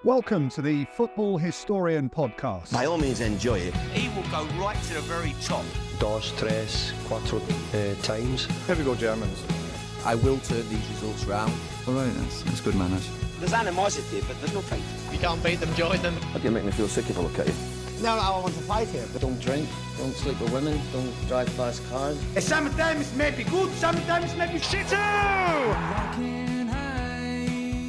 Welcome to the Football Historian Podcast. By all means, enjoy it. He will go right to the very top. Dos, tres, cuatro times. Here we go, Germans. I will turn these results round. All right, that's good manners. There's animosity, but there's no fight. You can't beat them, join them. How do you make me feel sick if I look at you? No, I want to fight here. But don't drink, don't sleep with women, don't drive fast cars. Sometimes it may be good, sometimes it may be shit.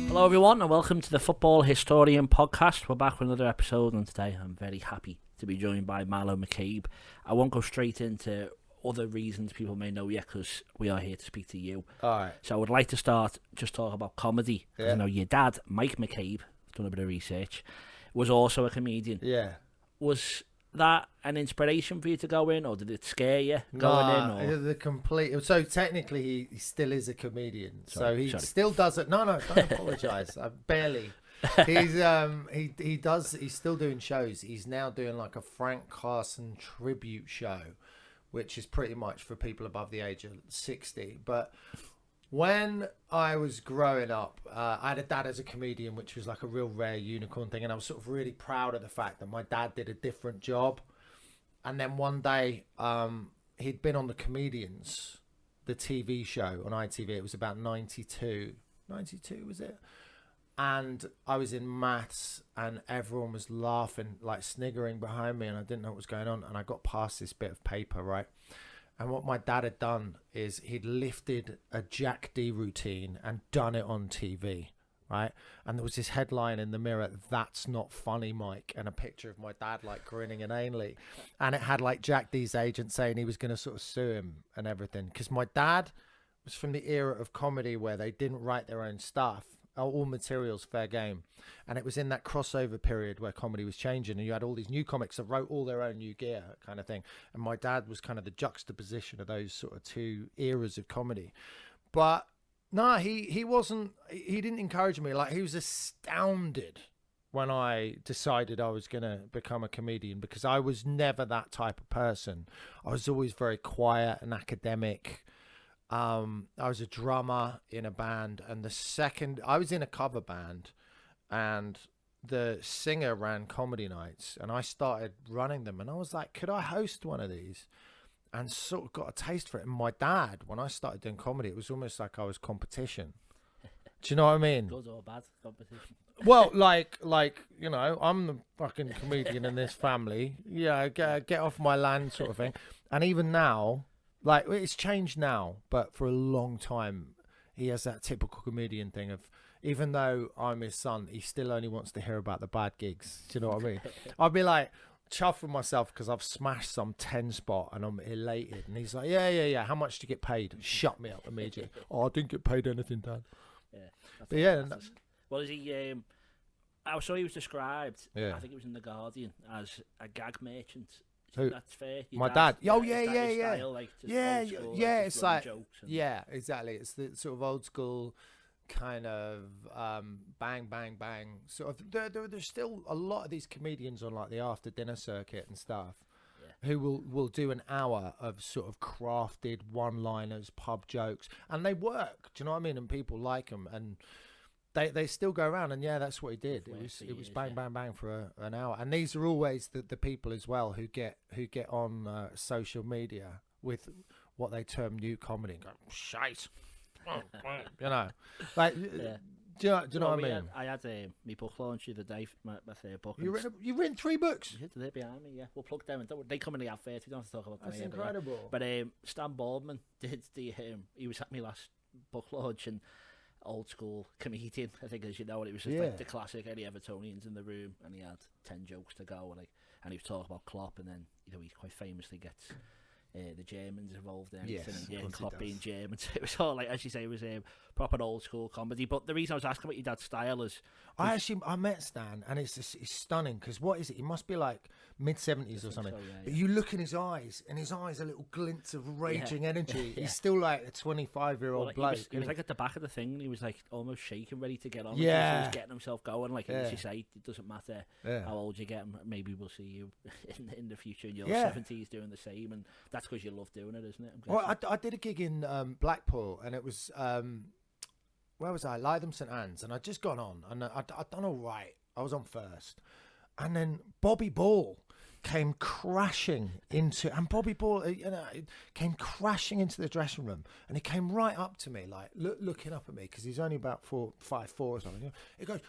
Hello everyone and welcome to the Football Historian Podcast. We're back with another episode, and today I'm very happy to be joined by Milo McCabe. I won't go straight into other reasons people may know yet because we are here to speak to you. Alright. So I would like to start just talking about comedy. Yeah. I know your dad, Mike McCabe, done a bit of research, was also a comedian. Yeah. Was that an inspiration for you to go in, or did it scare you going in? Or? The complete. So technically, he still is a comedian. Sorry. Still does it. No, don't apologise. Barely. He's still doing shows. He's now doing like a Frank Carson tribute show, which is pretty much for people above the age of 60. But when I was growing up, I had a dad as a comedian, which was like a real rare unicorn thing. And I was sort of really proud of the fact that my dad did a different job. And then one day, he'd been on The Comedians, the TV show on ITV. It was about 92 was it? And I was in maths and everyone was laughing, like sniggering behind me, and I didn't know what was going on. And I got past this bit of paper, right? And what my dad had done is he'd lifted a Jack D routine and done it on TV, right? And there was this headline in the Mirror, "That's not funny, Mike," and a picture of my dad like grinning inanely. And it had like Jack D's agent saying he was going to sort of sue him and everything. Because my dad was from the era of comedy where they didn't write their own stuff. All materials fair game. And it was in that crossover period where comedy was changing, and you had all these new comics that wrote all their own new gear kind of thing. And my dad was kind of the juxtaposition of those sort of two eras of comedy. But no, he didn't encourage me. Like, he was astounded when I decided I was going to become a comedian, because I was never that type of person. I was always very quiet and academic. I was a drummer in a band, and I was in a cover band, and the singer ran comedy nights, and I started running them, and I was like, could I host one of these? And sort of got a taste for it. And my dad, when I started doing comedy, it was almost like I was competition. Do you know what I mean? Good or bad competition? Well, like you know, I'm the fucking comedian in this family. Yeah, get off my land sort of thing. And even now, like, it's changed now, but for a long time, he has that typical comedian thing of, even though I'm his son, he still only wants to hear about the bad gigs. Do you know what I mean? I'd be like, chuffing myself because I've smashed some 10 spot and I'm elated. And he's like, yeah. How much do you get paid? Shut me up immediately. Oh, I didn't get paid anything, Dad. Yeah. But yeah. Well, is he? I saw he was described. Yeah. I think it was in the Guardian as a gag merchant. Who? That's fair. My dad. Oh, yeah. Style, like, yeah. It's like, yeah, exactly. It's the sort of old school kind of bang, bang, bang. Sort of. There's still a lot of these comedians on like the after dinner circuit and stuff, who will do an hour of sort of crafted one-liners, pub jokes, and they work. Do you know what I mean? And people like them, and they still go around, and that's what he did. It was bang, bang, bang for an hour. And these are always the people as well who get on social media with what they term new comedy and go, shite. You know, like, do you know what I mean? I had my book launch the other day, my third book. You written 3 books? They're behind me, yeah. We'll plug them. They come in the ad first. We don't have to talk about them. That's incredible. But Stan Boardman did he was at my last book launch, and old school comedian, I think, as you know, and it was just like the classic any Evertonians in the room, and he had 10 jokes to go, and he was talking about Klopp, and then he quite famously gets the Germans involved in anything, and Klopp being German. So it was all like, as you say, it was proper old school comedy. But the reason I was asking about your dad's style is, I met Stan, and it's stunning, because what is it? He must be like mid-70s or something. So, but you look in his eyes, and his eyes are little glints of raging energy. He's still like a 25-year-old bloke. He was like at the back of the thing, and he was like almost shaking, ready to get on. Yeah, he was getting himself going. Like, as you say, it doesn't matter how old you get. Maybe we'll see you in the future in your 70s doing the same, and that's because you love doing it, isn't it? Well, I did a gig in Blackpool, and it was where was I? Lytham St Anne's, and I'd just gone on, and I'd done all right. I was on first. And then Bobby Ball came crashing into, and Bobby Ball, came crashing into the dressing room, and he came right up to me, like looking up at me, because he's only about 5'4" or something. He goes,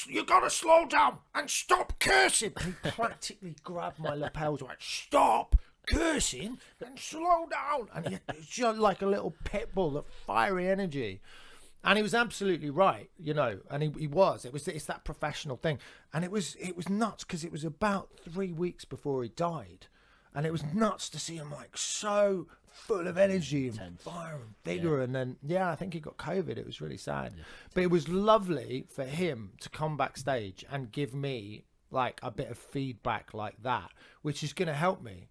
"You got to slow down and stop cursing." And he practically grabbed my lapels, like, "Stop cursing and slow down." And he's just like a little pit bull of fiery energy. And he was absolutely right, and he was. It's that professional thing. And it was nuts, because it was about 3 weeks before he died. And it was nuts to see him like so full of energy and fire and vigor. And then, I think he got COVID. It was really sad. But it was lovely for him to come backstage and give me like a bit of feedback like that, which is going to help me.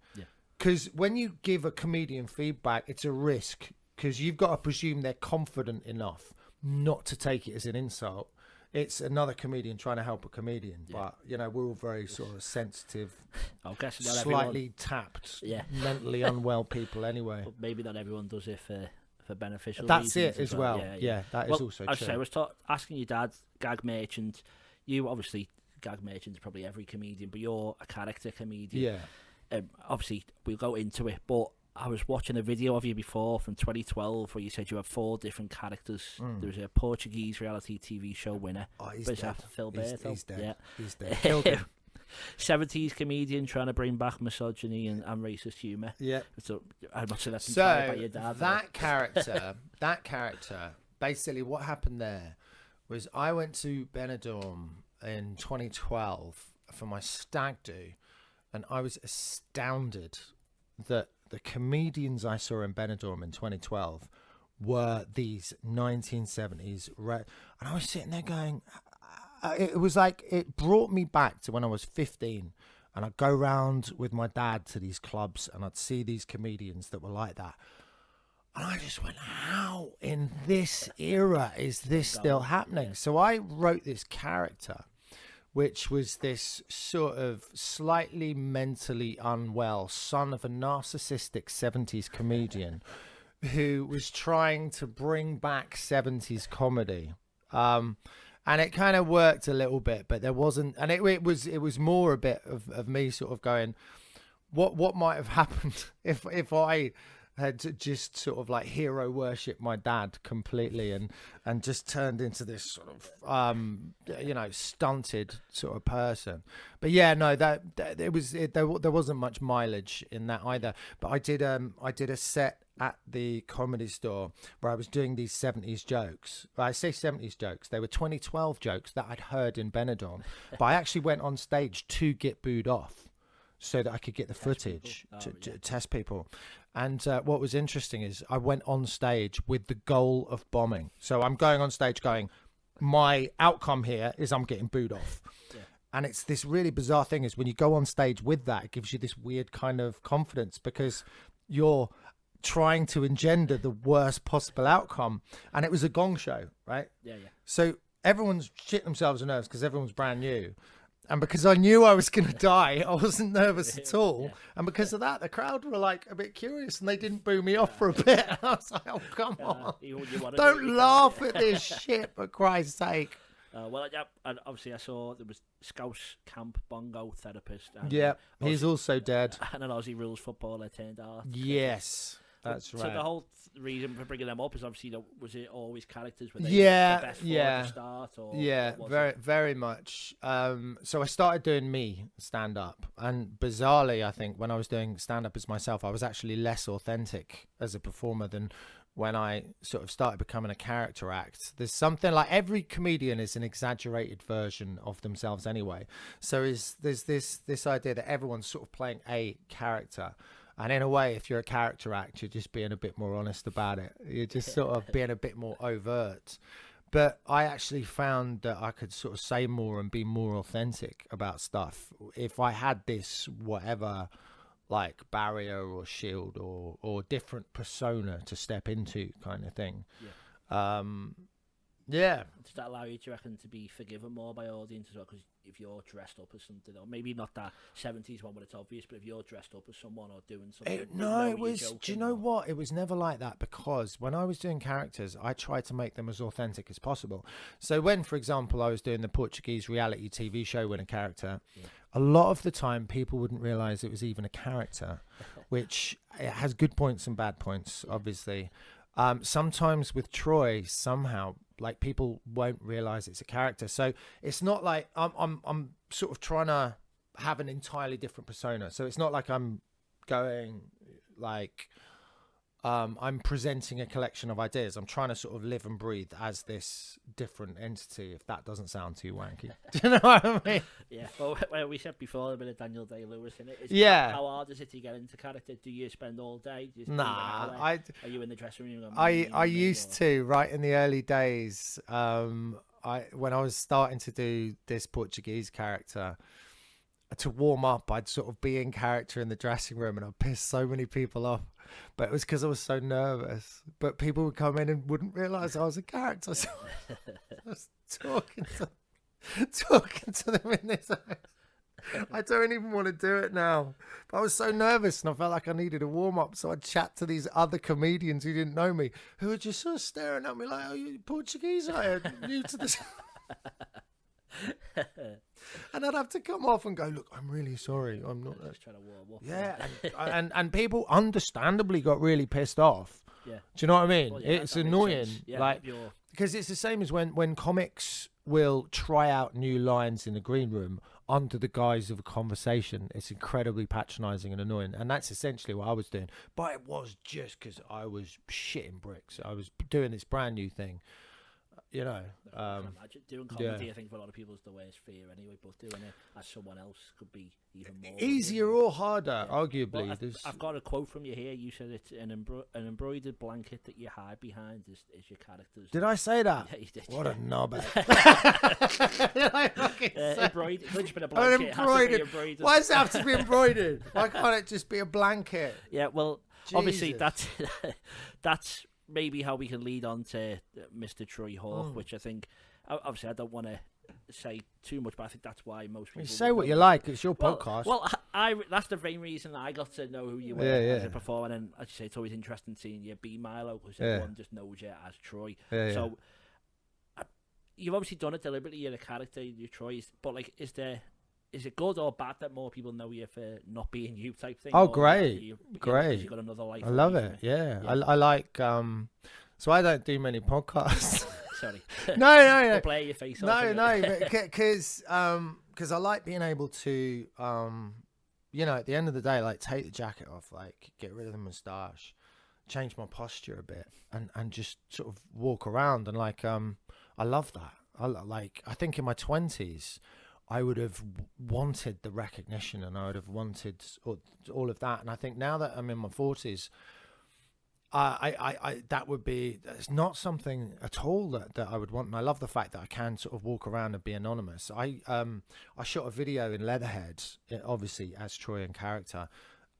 Because when you give a comedian feedback, it's a risk, because you've got to presume they're confident enough not to take it as an insult. It's another comedian trying to help a comedian, but we're all very sort of sensitive, slightly tapped, mentally unwell people anyway. But maybe not everyone does it for beneficial That's reasons it as well. That is also true. I was asking your dad, gag merchant. You obviously, gag merchant is probably every comedian, but you're a character comedian. Obviously we'll go into it, but I was watching a video of you before from 2012 where you said you had 4 different characters. There was a Portuguese reality TV show winner. Oh, he's dead. He's dead. Yeah. He's dead. Killed him. 70s comedian trying to bring back misogyny and racist humour. Yeah. So I'm not sure that's inspired by your dad. That character, basically what happened there was I went to Benidorm in 2012 for my stag do, and I was astounded that the comedians I saw in Benidorm in 2012 were these 1970s. And I was sitting there going, it was like, it brought me back to when I was 15, and I'd go round with my dad to these clubs and I'd see these comedians that were like that. And I just went, how in this era is this still happening? So I wrote this character, which was this sort of slightly mentally unwell son of a narcissistic 70s comedian who was trying to bring back 70s comedy. And it kind of worked a little bit, but there wasn't, and it was more a bit of me sort of going, what might have happened if I had to just sort of like hero worship my dad completely and just turned into this sort of stunted sort of person. But there wasn't much mileage in that either. But I did a set at the Comedy Store where I was doing these 70s jokes. I say 70s jokes, they were 2012 jokes that I'd heard in Benidorm, but I actually went on stage to get booed off so that I could get the footage to test people. And what was interesting is I went on stage with the goal of bombing. So I'm going on stage going, my outcome here is I'm getting booed off. And it's this really bizarre thing is when you go on stage with that, it gives you this weird kind of confidence because you're trying to engender the worst possible outcome. And it was a gong show, right? So everyone's shitting themselves in nerves because everyone's brand new. And because I knew I was going to die, I wasn't nervous at all. And because of that, the crowd were like a bit curious and they didn't boo me off for a bit. And I was like, oh, come on. Don't laugh at this shit, for Christ's sake. And obviously I saw there was Scouse Camp Bongo therapist. And he's also dead. And an Aussie rules footballer turned out. Yes. That's right. So the whole reason for bringing them up is obviously, was it always characters? Were they the best for at the start? Or very much. So I started doing me stand-up. And bizarrely, I think, when I was doing stand-up as myself, I was actually less authentic as a performer than when I sort of started becoming a character act. There's something like every comedian is an exaggerated version of themselves anyway. So there's this idea that everyone's sort of playing a character. And in a way, if you're a character act, you're just being a bit more honest about it. You're just sort of being a bit more overt. But I actually found that I could sort of say more and be more authentic about stuff if I had this whatever like barrier or shield or different persona to step into kind of thing. Yeah. Does that allow you, do you reckon, to be forgiven more by audience as well? Because if you're dressed up as something, or maybe not that 70s one when it's obvious, but if you're dressed up as someone or doing something, it was. Do you know what? It was never like that, because when I was doing characters, I tried to make them as authentic as possible. So when, for example, I was doing the Portuguese reality TV show with a character, a lot of the time people wouldn't realise it was even a character, which it has good points and bad points, obviously. Sometimes with Troy, somehow, like, people won't realise it's a character. So it's not like I'm sort of trying to have an entirely different persona. So it's not like I'm going like I'm presenting a collection of ideas. I'm trying to sort of live and breathe as this different entity, if that doesn't sound too wanky. Do you know what I mean? Yeah. Well, we said before a bit of Daniel Day-Lewis in it. How hard is it to get into character? Do you spend all day? Nah. Are you in the dressing room? I used to, right in the early days, when I was starting to do this Portuguese character, to warm up, I'd sort of be in character in the dressing room, and I'd piss so many people off. But it was because I was so nervous. But people would come in and wouldn't realise I was a character. So I was talking to them in this house. I don't even want to do it now. But I was so nervous, and I felt like I needed a warm-up. So I'd chat to these other comedians who didn't know me, who were just sort of staring at me like, "Oh, you Portuguese? I new to this." And I'd have to come off and go, "Look, I'm really sorry. I'm not just trying to warm up." Yeah, and people understandably got really pissed off. Yeah. Do you know what I mean? Well, It's that annoying, yeah, because it's the same as when comics will try out new lines in the green room under the guise of a conversation. It's incredibly patronising and annoying, and that's essentially what I was doing. But it was just because I was shitting bricks. I was doing this brand new thing. You know, I can imagine doing comedy. I think for a lot of people is the worst fear anyway. But doing it as someone else could be even more easier or harder, arguably. Well, I've got a quote from you here. You said it's an embroidered blanket that you hide behind is your characters. Did I say that? Yeah, you did. What a knobhead! Embroidered. It could just been a blanket. Embroidered. Why does it have to be embroidered? Why can't it just be a blanket? Yeah, well, obviously that's maybe how we can lead on to Mr. Troy Hawke, which I think, obviously, I don't want to say too much, but I think that's why most people... You say what you like, it's your podcast. Well, that's the main reason I got to know who you were as a performer, and as you say, it's always interesting seeing you be Milo, because everyone just knows you as Troy. So, you've obviously done it deliberately, you're a character, you're Troy, but, like, is it good or bad that more people know you for not being you type thing? Oh, great. Great. You've got another life. I love it. Yeah. I like, so I don't do many podcasts. Sorry. No. Blare your face off. No, because I like being able to, at the end of the day, like, take the jacket off, like, get rid of the moustache, change my posture a bit, and just sort of walk around. And, like, I love that. I think in my 20s, I would have wanted the recognition, and I would have wanted all of that. And I think now that I'm in my 40s, that's not something at all that I would want. And I love the fact that I can sort of walk around and be anonymous. I shot a video in Leatherhead, obviously as Troy in character,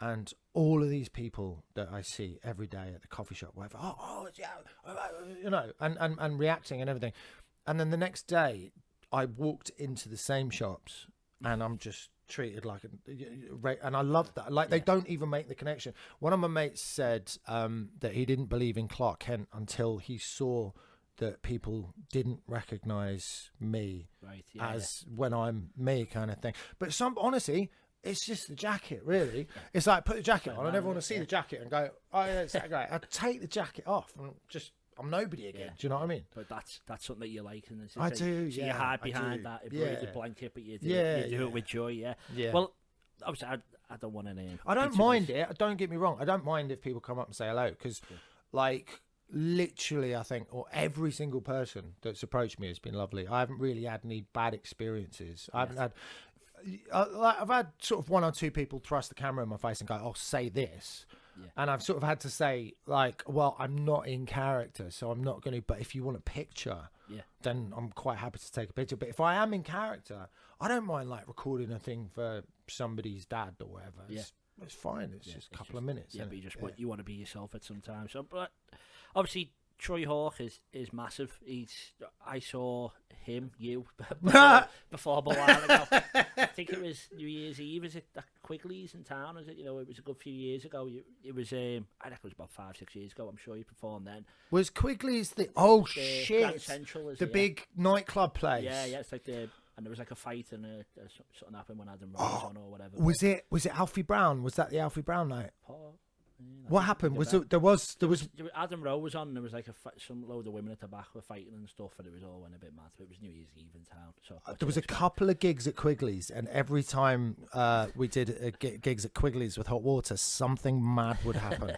and all of these people that I see every day at the coffee shop, whatever, and reacting and everything. And then the next day, I walked into the same shops, and I'm just treated like and I love that. Like, they don't even make the connection. One of my mates said that he didn't believe in Clark Kent until he saw that people didn't recognize me when I'm me, kind of thing. But honestly, it's just the jacket, really. It's like, put the jacket on and everyone will see the jacket and go, "Oh yeah, it's that guy." I take the jacket off and I'm nobody again. Do you know what I mean? But that's something that you like, and I do. So you hide behind that embroidered blanket, but you do it with joy. Yeah. Well, obviously, I don't want to name. I don't mind it. Don't get me wrong. I don't mind if people come up and say hello, because, like, literally, I think, or every single person that's approached me has been lovely. I haven't really had any bad experiences. I haven't had. I've had sort of one or two people thrust the camera in my face and go, "Oh, say this." Yeah. And I've sort of had to say, like, well, I'm not in character, so I'm not going to, but if you want a picture, then I'm quite happy to take a picture. But if I am in character, I don't mind, like, recording a thing for somebody's dad or whatever. It's fine. It's just a couple of minutes. Yeah, but you want to be yourself at some time. So, but obviously, Troy Hawke is massive. I saw him, before a while ago. I think it was New Year's Eve. Is it at Quigley's in town? Is it? It was a good few years ago. It was I think it was about 5-6 years ago. I'm sure you performed then. Was Quigley's the shit? Grand Central is the big nightclub place. Yeah, it's like and there was like a fight and something happened when Adam Rowe was on or whatever. Was it Alfie Brown? Was that the Alfie Brown night? Yeah, what happened? There was Adam Rowe was on. And there was like some load of women at the back were fighting and stuff, and it was all went a bit mad. It was New Year's Eve in town, so there was a couple of gigs at Quigley's, and every time we did gigs at Quigley's with hot water, something mad would happen.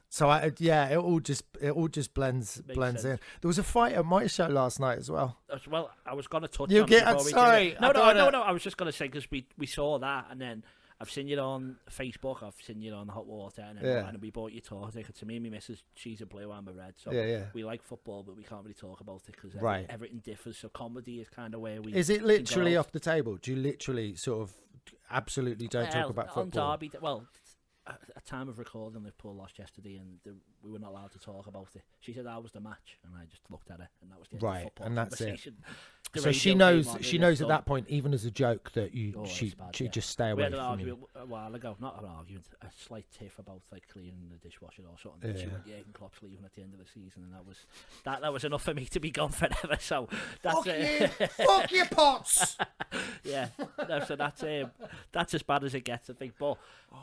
So it all just blends sense. in. There was a fight at my show last night as well. Well, I was going to touch. You on get? it before we Sorry, did it. No. I was just going to say because we saw that, and then I've seen you on Facebook. I've seen you on Hot Water, and we bought your tour ticket. To me and my missus, she's a blue, I'm a red. So we like football, but we can't really talk about it because everything differs. So comedy is kind of where we. Is it literally off the table? Do you literally sort of absolutely don't talk about football? On Derby, at time of recording, Liverpool lost yesterday, and we were not allowed to talk about it. She said that was the match, and I just looked at it, and that was the end of the football and that's it. So she knows at that point, even as a joke, that she just stay away. We had an from argument you. a while ago, not an argument, a slight tiff about like cleaning the dishwasher or something. She went, Jurgen Klopp's leaving at the end of the season, and that was enough for me to be gone forever. So that's fuck your pots. Yeah, so that's as bad as it gets, I think. But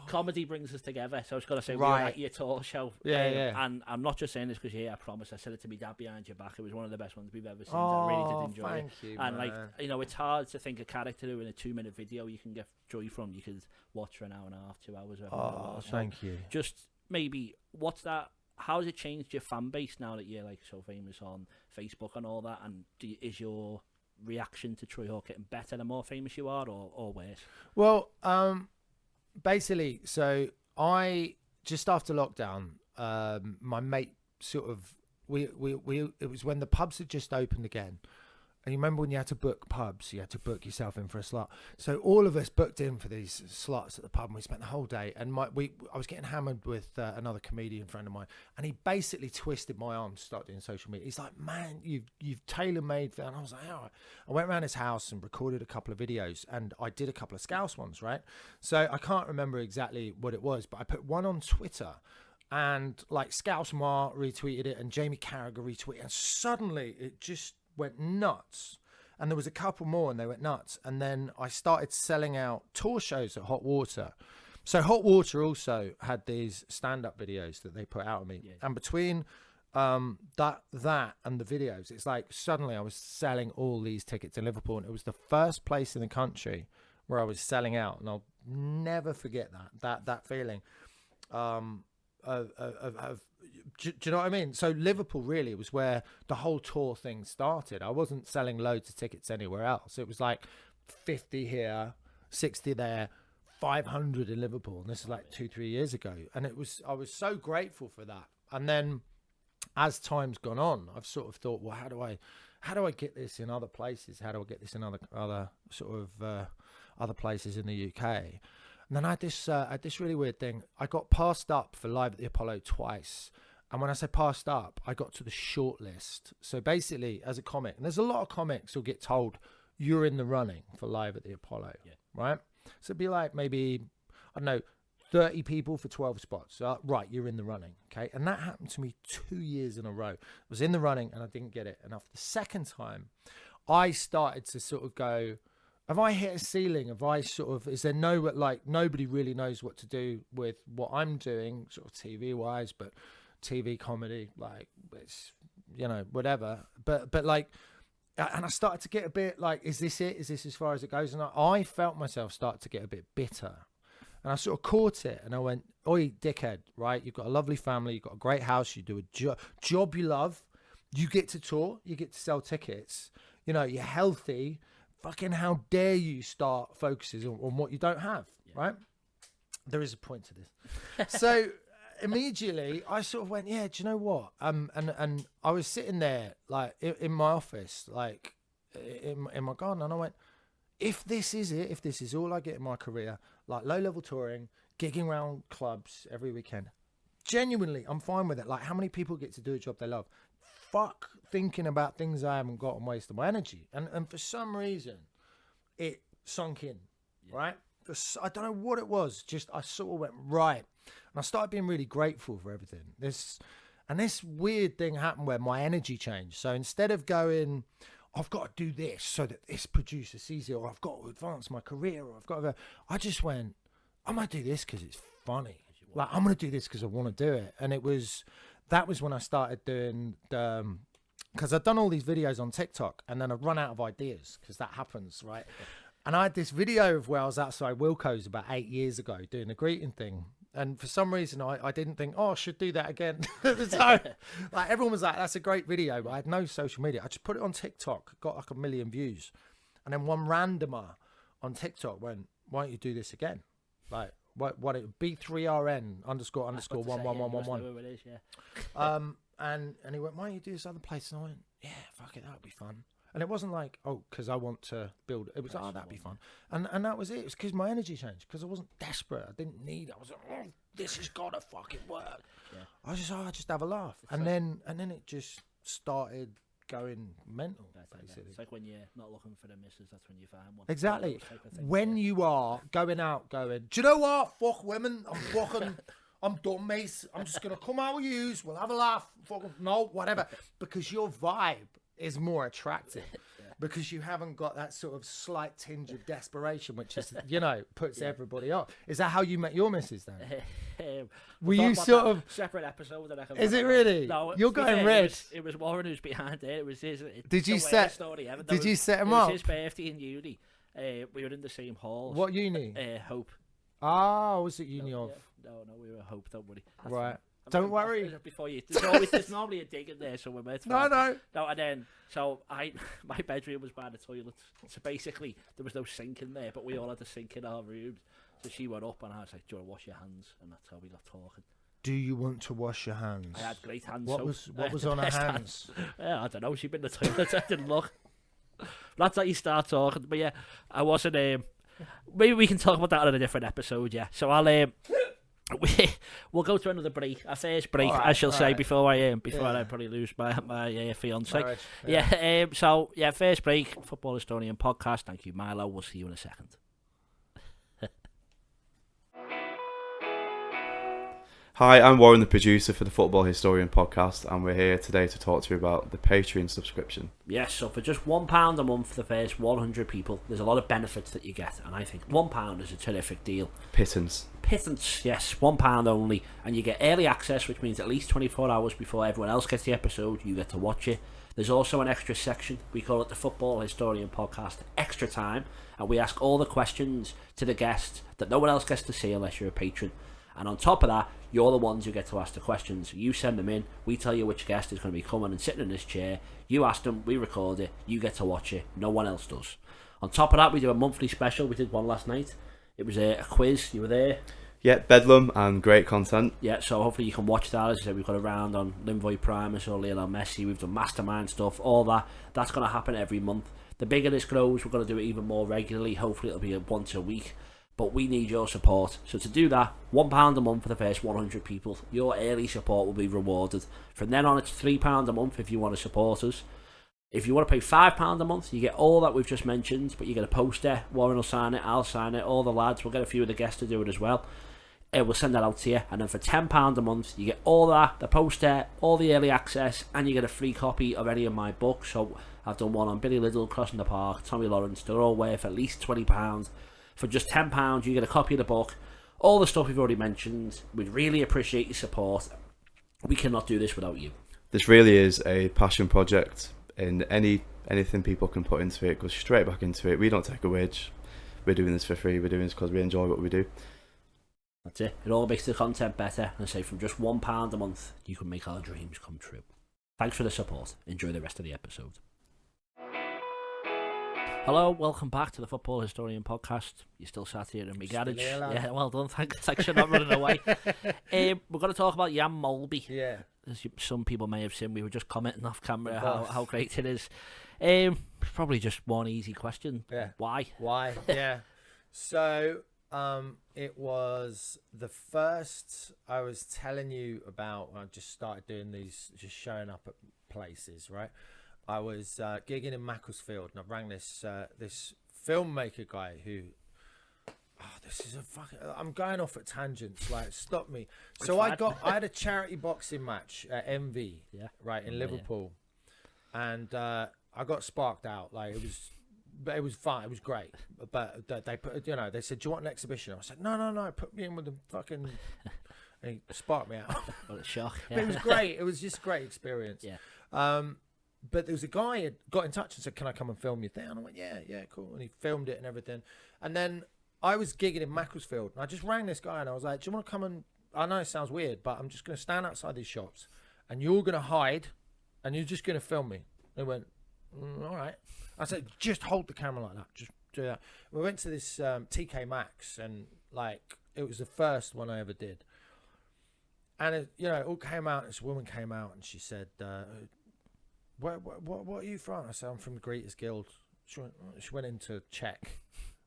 comedy brings us together. So I was going to say, we were at your talk show. And I'm not just saying this because I promise. I said it to me dad behind your back. It was one of the best ones we've ever seen. I really did enjoy it. You, and man. It's hard to think a character who in a 2-minute video you can get joy from. You could watch for an hour and a half, 2 hours. Thank you. Just maybe how has it changed your fan base now that you're like so famous on Facebook and all that? And is your reaction to Troy Hawke getting better the more famous you are, or worse? Well, basically, so I just after lockdown, my mate sort of it was when the pubs had just opened again. And you remember when you had to book pubs, you had to book yourself in for a slot. So all of us booked in for these slots at the pub, and we spent the whole day. And I was getting hammered with another comedian friend of mine, and he basically twisted my arm to start doing social media. He's like, "Man, you've tailor-made," and I was like, "All right." I went around his house and recorded a couple of videos, and I did a couple of Scouse ones, right? So I can't remember exactly what it was, but I put one on Twitter. And like Scouse Mar retweeted it, and Jamie Carragher retweeted it, and suddenly it just went nuts. And there was a couple more, and they went nuts. And then I started selling out tour shows at Hot Water. So Hot Water also had these stand-up videos that they put out of me. Yeah. And between that and the videos, it's like suddenly I was selling all these tickets in Liverpool, and it was the first place in the country where I was selling out. And I'll never forget that feeling. Do you know what I mean? So Liverpool really was where the whole tour thing started. I wasn't selling loads of tickets anywhere else. It was like 50 here, 60 there, 500 in Liverpool, and this is like 2-3 years ago. And I was so grateful for that. And then as time's gone on, I've sort of thought, well, how do I get this in other places? How do I get this in other sort of other places in the UK? And then I had this really weird thing. I got passed up for Live at the Apollo twice. And when I say passed up, I got to the short list. So basically, as a comic, and there's a lot of comics who'll get told, you're in the running for Live at the Apollo, right? So it'd be like maybe, I don't know, 30 people for 12 spots. Right, you're in the running, okay? And that happened to me 2 years in a row. I was in the running and I didn't get it. And after the second time, I started to sort of go, have I hit a ceiling? Is there nobody really knows what to do with what I'm doing, sort of TV-wise, but TV comedy, like, it's, whatever. But like, and I started to get a bit like, is this it? Is this as far as it goes? And I felt myself start to get a bit bitter. And I sort of caught it and I went, oi, dickhead, right? You've got a lovely family, you've got a great house, you do a job you love, you get to tour, you get to sell tickets, you're healthy. Fucking how dare you start focusing on what you don't have, right? There is a point to this. So immediately I sort of went, yeah, do you know what? And I was sitting there like in my office, like in my garden, and I went, if this is it, if this is all I get in my career, like low-level touring, gigging around clubs every weekend, genuinely, I'm fine with it. Like, how many people get to do a job they love? Fuck thinking about things I haven't got and wasting my energy. And for some reason, it sunk in, right? I don't know what it was. Just I sort of went right, and I started being really grateful for everything. This weird thing happened where my energy changed. So instead of going, I've got to do this so that this producer sees it, or I've got to advance my career, or I've got to go, I just went, I'm going to do this because it's funny. Like, I'm going to do this because I want to do it. And that was when I started doing because I'd done all these videos on TikTok, and then I'd run out of ideas, because that happens, right? And I had this video of where I was outside Wilco's about 8 years ago doing the greeting thing. And for some reason, I didn't think, I should do that again. So, like, everyone was like, that's a great video. But I had no social media. I just put it on TikTok, got like 1 million views. And then one randomer on TikTok went, why don't you do this again? Like, what it B3RN _ 11111. And he went, why don't you do this other place? And I went, yeah, fuck it, that would be fun. And it wasn't like, because I want to build. It was, that'd be fun. And that was it. It was because my energy changed, because I wasn't desperate. I didn't need it. I was like, this has got to fucking work. Yeah. I was just, I just have a laugh. And then it just started going mental. Basically. It's like when you're not looking for the missus, that's when you find one. Exactly. When you are going out, do you know what? Fuck women. I'm fucking... I'm done, mate. I'm just going to come out with yous. We'll have a laugh. Fucking, no, whatever. Because your vibe is more attractive. Because you haven't got that sort of slight tinge of desperation, which is, puts everybody off. Is that how you met your missus then? Were you sort of... Separate episode that I can... Is it really? No, you're going red. It was Warren who's behind it. It was his... Did you set him up? It was his birthday in uni. We were in the same halls. What uni? Hope. Ah, was it uni of? No, we were Hope, don't worry. Right. Don't worry. Before you, there's normally a dig in there, so we're meant. No. No, and then my bedroom was by the toilet, so basically there was no sink in there, but we all had a sink in our rooms. So she went up, and I was like, "Do you want to wash your hands?" And that's how we got talking. Do you want to wash your hands? I had great hands. What was on her hands? Yeah, I don't know. She'd been in the toilet. I didn't look. That's how you start talking. But yeah, I wasn't. Maybe we can talk about that on a different episode. Yeah. So we'll go to another break, a first break, I shall say, before I probably lose my fiance. Marriage, yeah. First break, Football Historian podcast. Thank you, Milo. We'll see you in a second. Hi, I'm Warren, the producer for the Football Historian podcast, and we're here today to talk to you about the Patreon subscription. Yes, so for just £1 a month for the first 100 people, there's a lot of benefits that you get, and I think £1 is a terrific deal. Pittance, yes, £1 only, and you get early access, which means at least 24 hours before everyone else gets the episode, you get to watch it. There's also an extra section, we call it the Football Historian podcast Extra Time, and we ask all the questions to the guests that no one else gets to see unless you're a patron. And on top of that, you're the ones who get to ask the questions. You send them in, we tell you which guest is going to be coming and sitting in this chair. You ask them, we record it, you get to watch it. No one else does. On top of that, we do a monthly special. We did one last night. It was a quiz. You were there. Yeah, bedlam and great content. Yeah, so hopefully you can watch that. As I said, we've got a round on Linvoy Primus or Lionel Messi. We've done mastermind stuff, all that. That's going to happen every month. The bigger this grows, we're going to do it even more regularly. Hopefully it'll be once a week. But we need your support. So to do that, £1 a month for the first 100 people. Your early support will be rewarded. From then on, it's £3 a month if you want to support us. If you want to pay £5 a month, you get all that we've just mentioned, but you get a poster. Warren will sign it, I'll sign it, all the lads. We'll get a few of the guests to do it as well. We'll send that out to you. And then for £10 a month, you get all that, the poster, all the early access, and you get a free copy of any of my books. So I've done one on Billy Liddell, Crossing the Park, Tommy Lawrence. They're all worth at least £20. For just £10, you get a copy of the book, all the stuff we've already mentioned. We'd really appreciate your support. We cannot do this without you. This really is a passion project, and anything people can put into it goes straight back into it. We don't take a wage. We're doing this for free. We're doing this because we enjoy what we do. That's it. It all makes the content better. And say from just £1 a month, you can make our dreams come true. Thanks for the support. Enjoy the rest of the episode. Hello, welcome back to the Football Historian podcast. You're still sat here in my garage. Yeah, well done. Thanks for not running away. We're going to talk about Jan Molby. Yeah. As some people may have seen, we were just commenting off camera how great it is. Probably just one easy question. Yeah. Why? Yeah. So, it was the first I was telling you about when I just started doing these, just showing up at places, right? I was gigging in Macclesfield, and I rang this this filmmaker guy who... this is a fucking... I'm going off at tangents, like, stop me. So I had a charity boxing match at MV, right, in Liverpool. And I got sparked out. Like, it was fun. It was great. But they put, you know, they said, do you want an exhibition? I said, no, put me in with the fucking... And he sparked me out. What a shock. But it was great. It was just a great experience. Yeah. But there was a guy who got in touch and said, can I come and film your thing? And I went, yeah, cool. And he filmed it and everything. And then I was gigging in Macclesfield, and I just rang this guy, and I was like, do you want to come and... I know it sounds weird, but I'm just going to stand outside these shops, and you're going to hide, and you're just going to film me. They went, all right. I said, just hold the camera like that. Just do that. We went to this TK Maxx, and, like, it was the first one I ever did. And, it all came out. This woman came out, and she said, what are you from? I said, I'm from the Greeters Guild. She went in to check.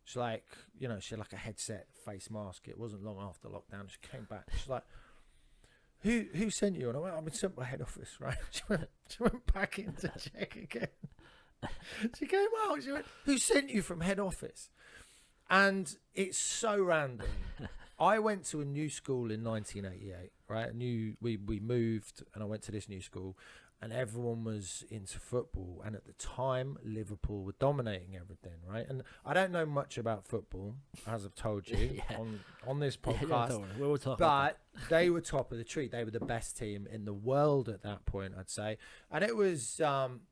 She's like, she had like a headset, face mask. It wasn't long after lockdown. She came back. She's like, who sent you? And I went, I've been sent by head office, right? She went back in to check again. She came out. She went, who sent you from head office? And it's so random. I went to a new school in 1988, right? We moved, and I went to this new school. And everyone was into football, and at the time Liverpool were dominating everything, right? And I don't know much about football, as I've told you on this podcast, but they were top of the tree. They were the best team in the world at that point, I'd say. And it was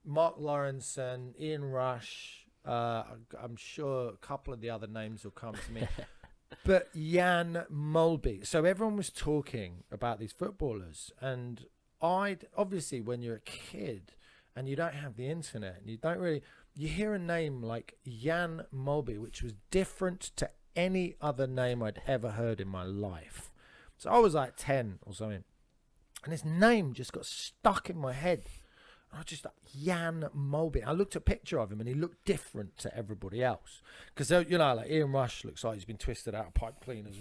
Mark Lawrence and Ian Rush. I'm sure a couple of the other names will come to me. But Jan Molby. So everyone was talking about these footballers, and obviously when you're a kid and you don't have the internet and you hear a name like Jan Molby, which was different to any other name I'd ever heard in my life. So I was like 10 or something, and his name just got stuck in my head. I was just like, Jan Molby. I looked at a picture of him, and he looked different to everybody else. Because, like Ian Rush looks like he's been twisted out of pipe cleaners.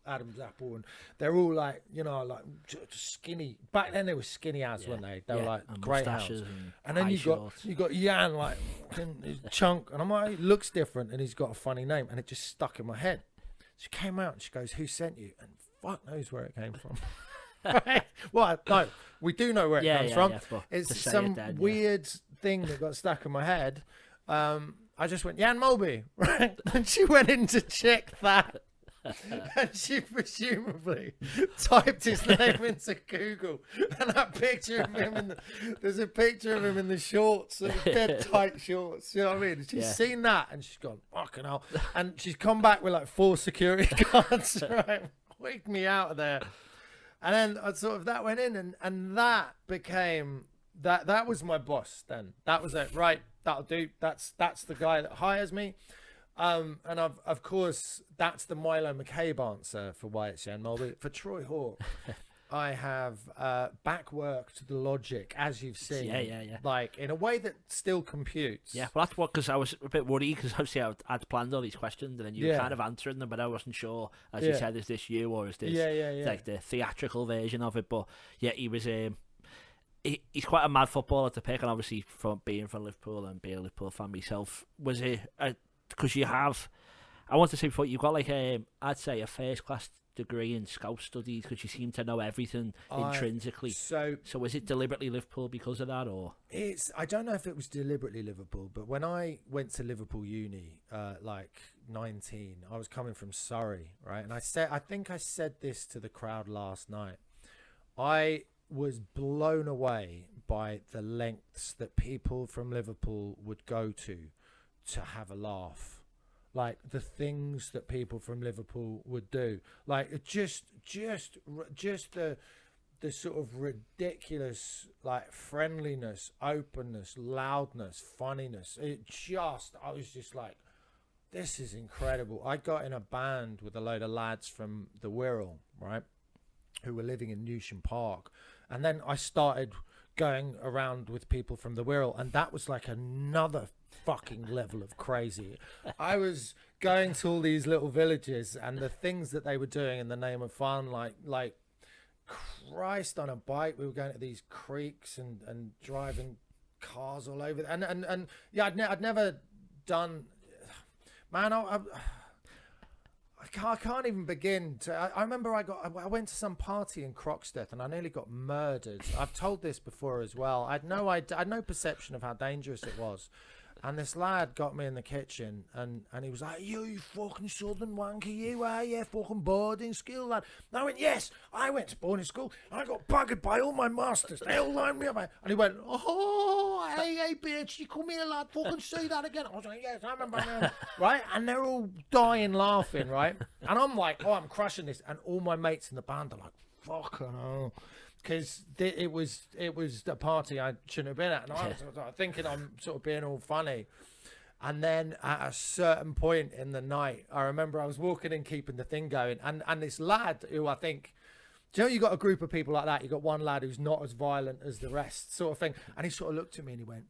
Adam's apple. And they're all like, like skinny. Back then they were skinny as, weren't they? They were like greyhounds. And then you got Jan, like, his chunk. And I'm like, he looks different, and he's got a funny name. And it just stuck in my head. She came out and she goes, who sent you? And fuck knows where it came from. Right? Well, no, we do know where it comes from. It's some weird thing that got stuck in my head. I just went, Jan Molby, right? And she went in to check that. And she presumably typed his name into Google, and that picture of him there's a picture of him in the shorts, dead tight shorts, you know what I mean? And she's seen that, and she's gone, fucking hell. And she's come back with like 4 security guards, right? Wigged me out of there. And then I sort of, that went in, and that became, that was my boss then. That was it, right? That'll do. That's the guy that hires me. And of course, that's the Milo McCabe answer for why it's Jan Molby. For Troy Hawke, I have backworked the logic, as you've seen. Yeah. Like, in a way that still computes. Yeah, well, that's what, because I was a bit worried, because obviously I'd planned all these questions, and then you were kind of answering them, but I wasn't sure, as you said, is this you, or is this like the theatrical version of it? But yeah, he was... he's quite a mad footballer to pick, and obviously from being from Liverpool and being a Liverpool fan myself, was it... Because you have... I want to say before, you've got like I'd say a first-class degree in scout studies, because you seem to know everything intrinsically. So was it deliberately Liverpool because of that, or? I don't know if it was deliberately Liverpool, but when I went to Liverpool uni, like 19, I was coming from Surrey, right? And I think I said this to the crowd last night. I was blown away by the lengths that people from Liverpool would go to have a laugh. Like the things that people from Liverpool would do, like just the sort of ridiculous, like, friendliness, openness, loudness, funniness. I was just like, this is incredible. I got in a band with a load of lads from the Wirral, right, who were living in Newsham Park, and then I started going around with people from the Wirral, and that was like another fucking level of crazy. I was going to all these little villages and the things that they were doing in the name of fun, like Christ on a bike. We were going to these creeks and driving cars all over. And yeah, I'd never done, man. I can't even begin to. I remember I went to some party in Croxteth and I nearly got murdered. I've told this before as well. I had no perception of how dangerous it was. And this lad got me in the kitchen and he was like, you fucking southern wanker, you are, yeah, fucking boarding school lad. And I went, yes, I went to boarding school. I got buggered by all my masters. They all lined me up. And he went, oh, hey, bitch, you come here, lad, fucking say that again. I was like, yes, I remember. Right? And they're all dying laughing, right? And I'm like, oh, I'm crushing this. And all my mates in the band are like, fucking hell. Because it was a party I shouldn't have been at, and I was thinking I'm sort of being all funny. And then at a certain point in the night, I remember I was walking in, keeping the thing going, and this lad who I think, do you know, you got a group of people like that. You got one lad who's not as violent as the rest, sort of thing. And he sort of looked at me and he went,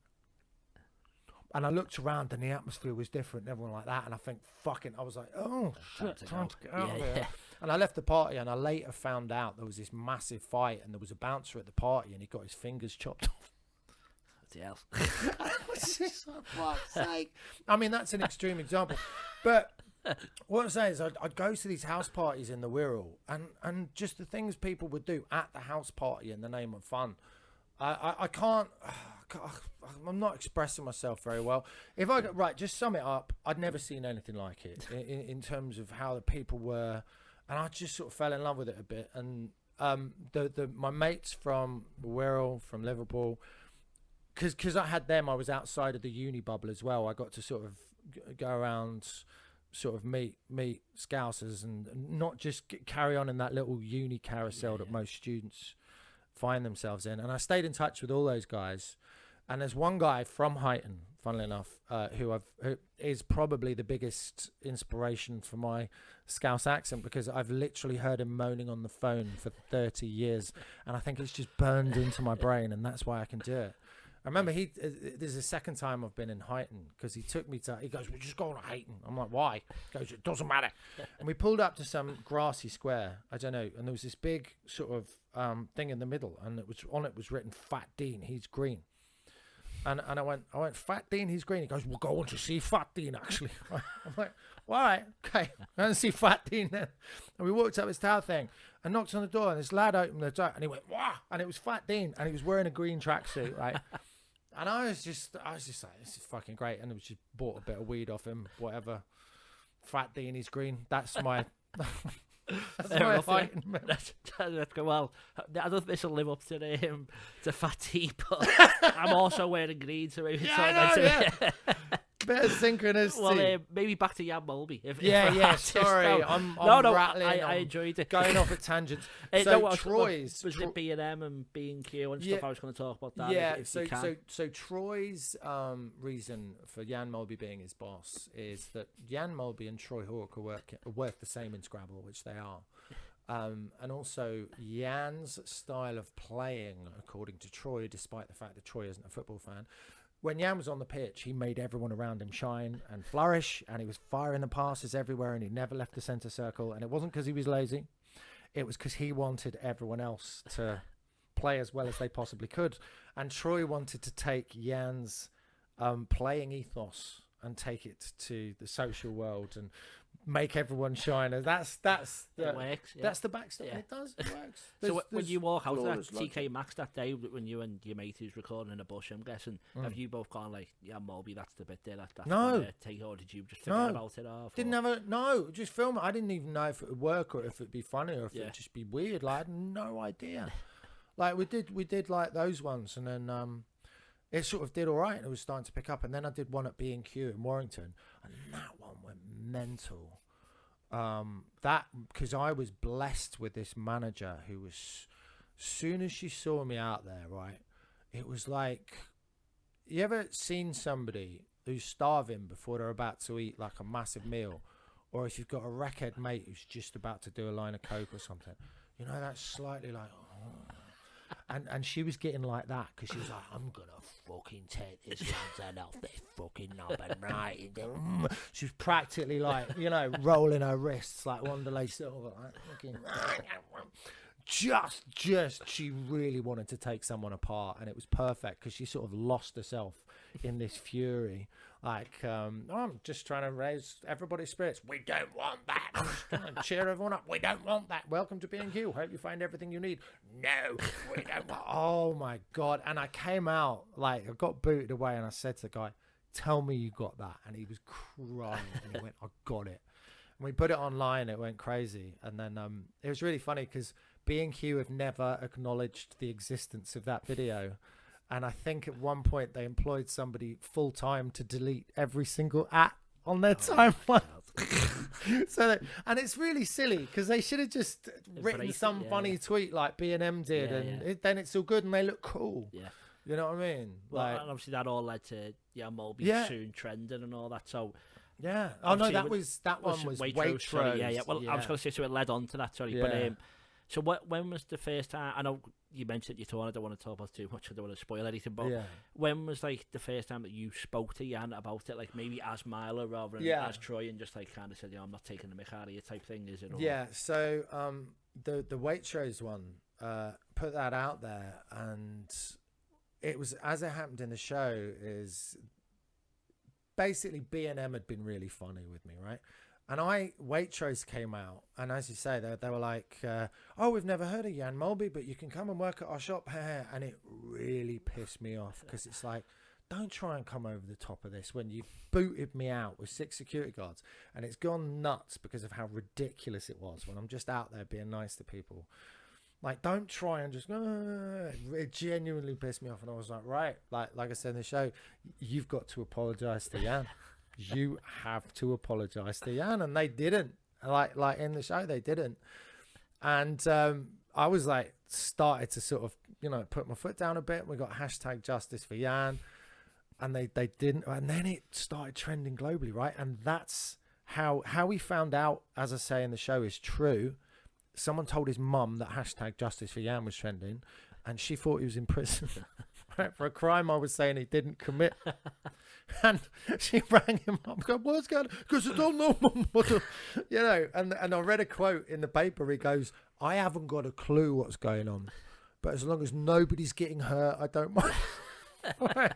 and I looked around and the atmosphere was different, and everyone like that. And I think, I was like, oh shit, time to get out of here. And I left the party, and I later found out there was this massive fight, and there was a bouncer at the party, and he got his fingers chopped off. I was just like, fuck's sake. I mean, that's an extreme example. But what I'm saying is I'd go to these house parties in the Wirral, and just the things people would do at the house party in the name of fun. I can't, I'm not expressing myself very well. If I go, right, just sum it up, I'd never seen anything like it in terms of how the people were. And I just sort of fell in love with it a bit. And my mates from Wirral, from Liverpool, because I had them, I was outside of the uni bubble as well. I got to sort of go around, sort of meet Scousers and not just carry on in that little uni carousel that most students find themselves in. And I stayed in touch with all those guys. And there's one guy from Huyton, funnily enough, who is probably the biggest inspiration for my Scouse accent, because I've literally heard him moaning on the phone for 30 years, and I think it's just burned into my brain, and that's why I can do it. I remember this is the second time I've been in Huyton, because he took me to, he goes, we're just going to Huyton. I'm like, why? He goes, it doesn't matter. And we pulled up to some grassy square, I don't know, and there was this big sort of thing in the middle, and on it was written, Fat Dean, he's green. And I went, Fat Dean, he's green. He goes, we're going to see Fat Dean, actually. I'm like, well, all right, okay, I'm going to see Fat Dean then. And we walked up this tower thing and knocked on the door, and this lad opened the door, and he went, wow, and it was Fat Dean, and he was wearing a green tracksuit, right? And I was just like, this is fucking great. And I just bought a bit of weed off him, whatever. Fat Dean, he's green. That's my... That's fighting. Well, I don't know if this will live up to Fatty, but I'm also wearing green, so maybe bit of synchronicity. Well, maybe back to Jan Molby. Sorry, I'm rattling. I enjoyed it. Going off at tangents. Troy's was it B&M and B&Q and stuff. I was going to talk about that. Yeah. So Troy's reason for Jan Molby being his boss is that Jan Molby and Troy Hawke are worth the same in Scrabble, which they are. And also Jan's style of playing, according to Troy, despite the fact that Troy isn't a football fan. When Jan was on the pitch, he made everyone around him shine and flourish, and he was firing the passes everywhere, and he never left the centre circle. And it wasn't because he was lazy. It was because he wanted everyone else to play as well as they possibly could. And Troy wanted to take Jan's playing ethos and take it to the social world and make everyone shine. And that's it works, that's the backstory. Yeah. It does. It works. So when you walk out of that TK Maxx that day, when you and your mate who's recording in a bush, I'm guessing, have you both gone like, yeah, Molby, that's the bit there, that's no take, or did you just forget about it? Just film it. I didn't even know if it would work or if it'd be funny or if it'd just be weird. Like, I had no idea. Like we did like those ones, and then it sort of did all right. It was starting to pick up, and then I did one at B&Q in Warrington, and that one went mental. That because I was blessed with this manager who was, soon as she saw me out there, right, it was like, you ever seen somebody who's starving before they're about to eat like a massive meal, or if you've got a wreckhead mate who's just about to do a line of coke or something, you know, that's slightly like, oh. and she was getting like that because she was like, I'm gonna fucking take this man's head off this fucking knob and right. She was practically like, rolling her wrists like Wanderlei Silva, like fucking. Just she really wanted to take someone apart, and it was perfect because she sort of lost herself in this fury. Like, I'm just trying to raise everybody's spirits. We don't want that. I'm just trying to cheer everyone up. We don't want that. Welcome to B&Q. Hope you find everything you need. No, we don't want. Oh my God. And I came out, like, I got booted away, and I said to the guy, tell me you got that. And he was crying, and he went, I got it. And we put it online. It went crazy. And then it was really funny because B&Q have never acknowledged the existence of that video. And I think at one point they employed somebody full time to delete every single on their timeline. And it's really silly because they should have just written some funny tweet like B&M did, and then it's all good and they look cool. Yeah, you know what I mean? Well, like, and obviously that all led to Jan Molby soon trending and all that. So yeah, oh no, that one was Waitrose. Sorry, yeah. Well, I was going to say, so it led on to that. Sorry, but so when was the first time? I know you mentioned your tour. I don't want to talk about too much. I don't want to spoil anything. But when was like the first time that you spoke to Jan about it? Like maybe as Milo rather than as Troy, and just like kind of said, I'm not taking the mick out of you type thing. Is it? Or? Yeah. So the Waitrose one, put that out there, and it was as it happened in the show is basically B&M had been really funny with me, right? And Waitrose came out, and as you say, they were like, oh, we've never heard of Jan Molby, but you can come and work at our shop. And it really pissed me off because it's like, don't try and come over the top of this when you booted me out with 6 security guards. And it's gone nuts because of how ridiculous it was when I'm just out there being nice to people. Like, don't try and just, it genuinely pissed me off. And I was like, right, like I said in the show, you've got to apologize to Jan. You have to apologize to Jan, and they didn't. Like in the show, they didn't. And I was like, started to sort of, put my foot down a bit. We got #Justice for Jan, and they didn't. And then it started trending globally, right? And that's how we found out, as I say in the show, is true. Someone told his mum that #Justice for Jan was trending, and she thought he was in prison right, for a crime I was saying he didn't commit. And she rang him up, going, what's going on? Because I don't know, Mum. And I read a quote in the paper. He goes, I haven't got a clue what's going on, but as long as nobody's getting hurt, I don't mind. Right.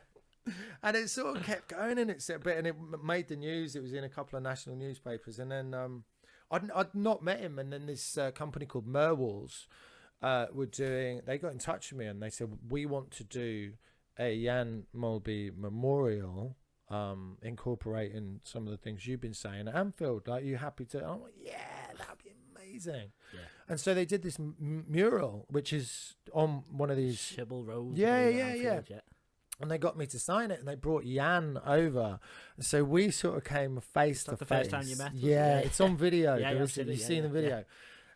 And it sort of kept going, and it made the news. It was in a couple of national newspapers. And then I'd not met him, and then this company called Merwalls they got in touch with me, and they said, we want to do a Jan Molby memorial, incorporating some of the things you've been saying at Anfield. Like, you happy to? I'm like, yeah, that'd be amazing. Yeah. And so they did this mural, which is on one of these Sybil Road. Yeah. And they got me to sign it, and they brought Jan over. So we sort of came face to face. The first time you met? Yeah, it's on video. You've seen the video. Yeah.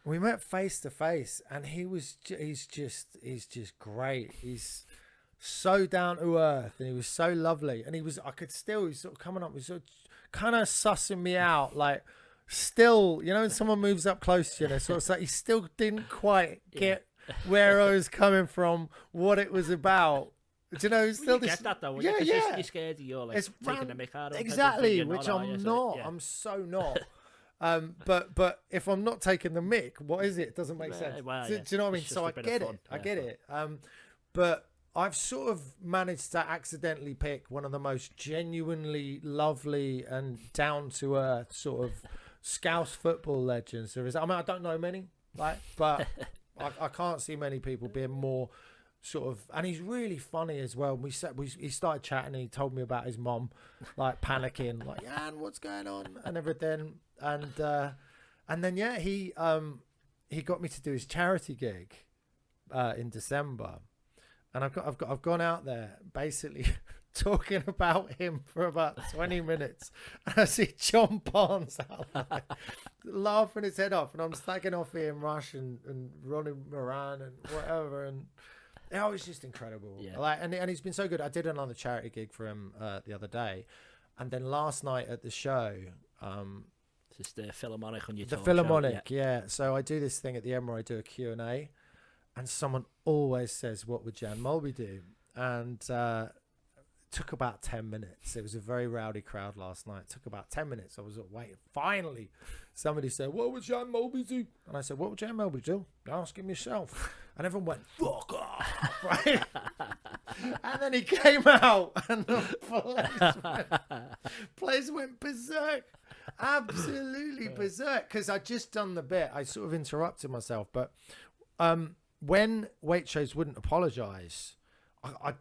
We met face to face, and he's just great. He's so down to earth, and he was so lovely. And he was sort of coming up, he was sort of kind of sussing me out, like still, when someone moves up close to you, sort of like he still didn't quite get where I was coming from, what it was about. Do you know? Still, you get that though. Yeah. You're scared you're like it's taking the mick out of exactly, which I'm not. Yeah. I'm so not. But if I'm not taking the mick, what is it? It doesn't make sense. Well, do you know what I mean? So I get it. I get it. But I've sort of managed to accidentally pick one of the most genuinely lovely and down to earth sort of Scouse football legends there is. I mean, I don't know many, but I can't see many people being more sort of, and he's really funny as well. He started chatting, and he told me about his mom, like panicking, like, Jan, what's going on, and everything, and then he got me to do his charity gig in December, and I've gone out there basically talking about him for about 20 minutes, and I see John Barnes out there laughing his head off, and I'm slagging off Ian Rush and Ronnie Moran and whatever, and it was just incredible. Yeah. And he's been so good. I did another charity gig for him the other day, and then last night at the show, it's the Philharmonic on your the Philharmonic, yeah. So I do this thing at the end where I do a Q&A, and someone always says, what would Jan Molby do? And took about 10 minutes. It was a very rowdy crowd last night. It took about 10 minutes. I was waiting. Finally, somebody said, what would Jan Molby do? And I said, what would Jan Molby do? Ask him yourself. And everyone went, fuck off, right? And then he came out and the place went berserk. Absolutely berserk. Because I'd just done the bit. I sort of interrupted myself. But when Waitrose wouldn't apologise, I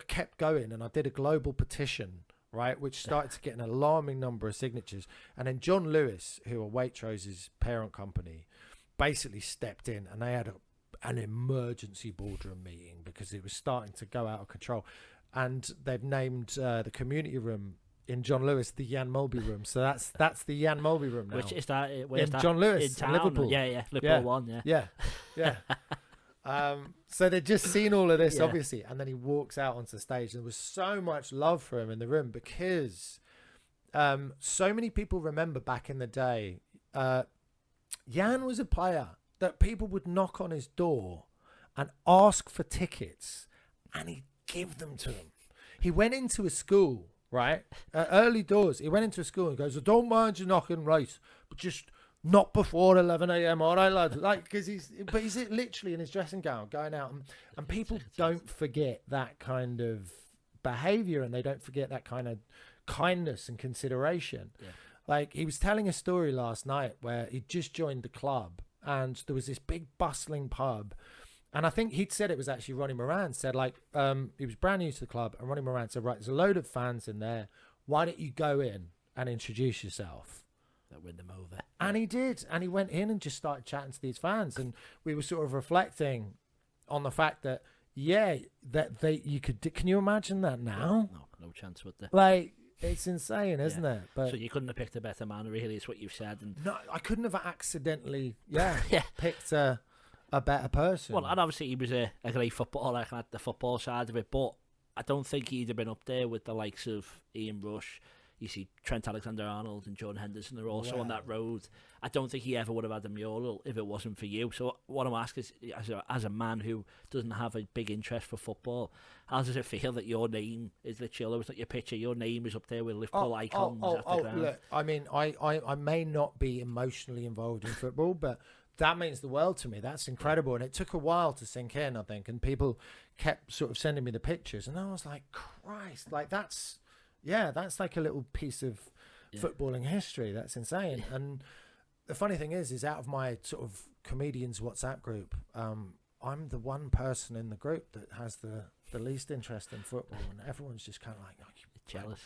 kept going, and I did a global petition, right, which started to get an alarming number of signatures. And then John Lewis, who are Waitrose's parent company, basically stepped in, and they had an emergency boardroom meeting because it was starting to go out of control. And they've named the community room in John Lewis the Jan Molby room. So that's the Jan Molby room now. Which is that? In John Lewis, in town, Liverpool. Yeah, Liverpool one. Yeah. So they'd just seen all of this, obviously, and then he walks out onto the stage. And there was so much love for him in the room because so many people remember back in the day, Jan was a player that people would knock on his door and ask for tickets, and he'd give them to them. He went into a school, right, early doors. He went into a school and goes, I don't mind you knocking, right, but just not before 11 a.m. All right, lads. Like, because he's literally in his dressing gown going out, and people don't forget that kind of behavior, and they don't forget that kind of kindness and consideration. Yeah. Like, he was telling a story last night where he'd just joined the club, and there was this big bustling pub, and I think he'd said it was actually Ronnie Moran said, like, he was brand new to the club, and Ronnie Moran said, right, there's a load of fans in there. Why don't you go in and introduce yourself? That win them over. And he did. And he went in and just started chatting to these fans. And we were sort of reflecting on the fact that, you could, can you imagine that now? No chance with that. Like, it's insane, isn't it? But so you couldn't have picked a better man, really, is what you've said. And no, I couldn't have accidentally, picked a better person. Well, and obviously he was a great footballer at the football side of it, but I don't think he'd have been up there with the likes of Ian Rush. You see Trent Alexander-Arnold and Jordan Henderson are also on that road. I don't think he ever would have had a mural if it wasn't for you. So what I'm asking is, as a man who doesn't have a big interest for football, how does it feel that your name is the chiller? It's like your picture, your name is up there with Liverpool icons at the ground. Look, I mean, I may not be emotionally involved in football, but that means the world to me. That's incredible. And it took a while to sink in, I think. And people kept sort of sending me the pictures. And I was like, Christ, like that's like a little piece of footballing history. That's insane. And the funny thing is out of my sort of comedians WhatsApp group, I'm the one person in the group that has the least interest in football, and everyone's just kind of like, oh, jealous.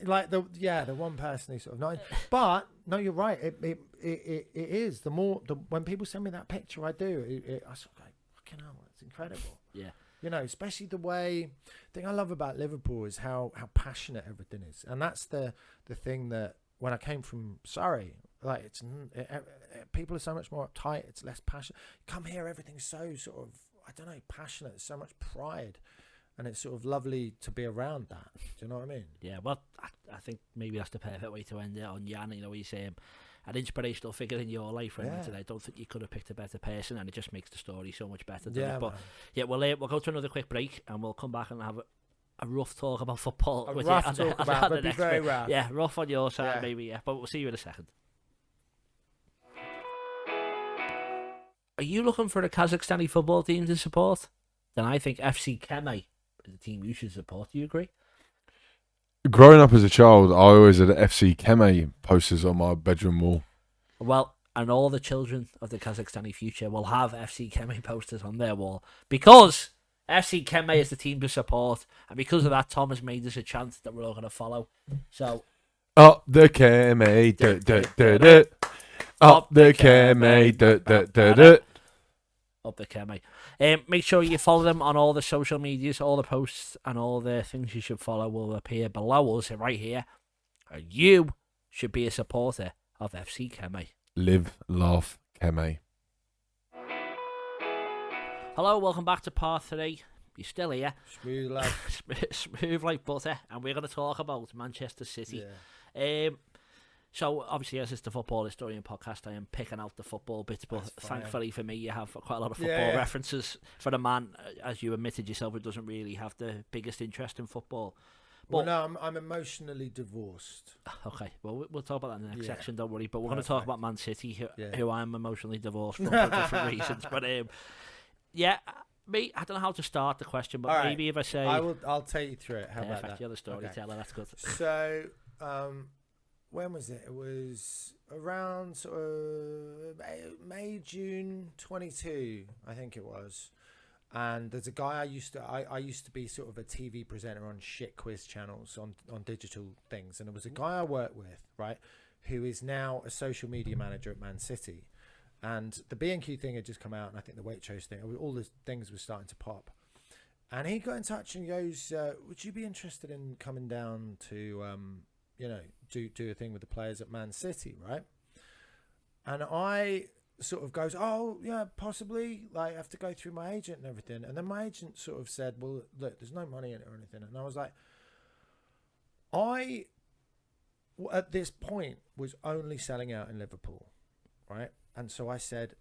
Like the one person who's sort of not. But no, you're right. It is when people send me that picture, I do. I sort of go, fucking hell, it's incredible. Yeah. You know, especially the thing I love about Liverpool is how passionate everything is. And that's the thing that when I came from Surrey, like people are so much more uptight. It's less passionate. Come here, everything's so sort of, I don't know, passionate. There's so much pride. And it's sort of lovely to be around that. Do you know what I mean? Yeah, well, I think maybe that's the perfect way to end it on Jan. You know, he's an inspirational figure in your life, right? And I don't think you could have picked a better person, and it just makes the story so much better. But we'll go to another quick break, and we'll come back and have a rough talk about football. But be very rough. Yeah, rough on your side, maybe. Yeah, but we'll see you in a second. Are you looking for a Kazakhstani football team to support? Then I think FC Kemay is the team you should support. Do you agree? Growing up as a child, I always had FC Kemay posters on my bedroom wall. Well, and all the children of the Kazakhstani future will have FC Kemay posters on their wall because FC Kemay is the team to support, and because of that, Tom has made us a chant that we're all going to follow. So, up the Kemay, up the Kemay, up the Kemay. Make sure you follow them on all the social medias. All the posts and all the things you should follow will appear below us right here. And you should be a supporter of FC Kemay. Live, laugh, Kemay. Hello, welcome back to part 3. You're still here. Smooth like smooth like butter. And we're going to talk about Manchester City. Yeah. So obviously, as it's the Football Historian podcast, I am picking out the football bits, but thankfully for me, you have quite a lot of football references for the man, as you admitted yourself, who doesn't really have the biggest interest in football. Well, no, I'm emotionally divorced. Okay, well, we'll talk about that in the next section, don't worry. But we're going to talk about Man City, who I'm emotionally divorced from for different reasons. But yeah, me, I don't know how to start the question, but maybe if I say... I'll take you through it. How about that? You're the storyteller, that's good. So, when was it? It was around sort of May, June 22, I think it was. And there's a guy I used to be sort of a TV presenter on shit quiz channels on digital things, and there was a guy I worked with, right, who is now a social media manager at Man City, and the B&Q thing had just come out, and I think the Waitrose thing, all the things were starting to pop, and he got in touch and goes, would you be interested in coming down to do a thing with the players at Man City, right? And I sort of goes, oh yeah, possibly, like I have to go through my agent and everything. And then my agent sort of said, well, look, there's no money in it or anything. And I was like, I at this point was only selling out in Liverpool, right? And so I said,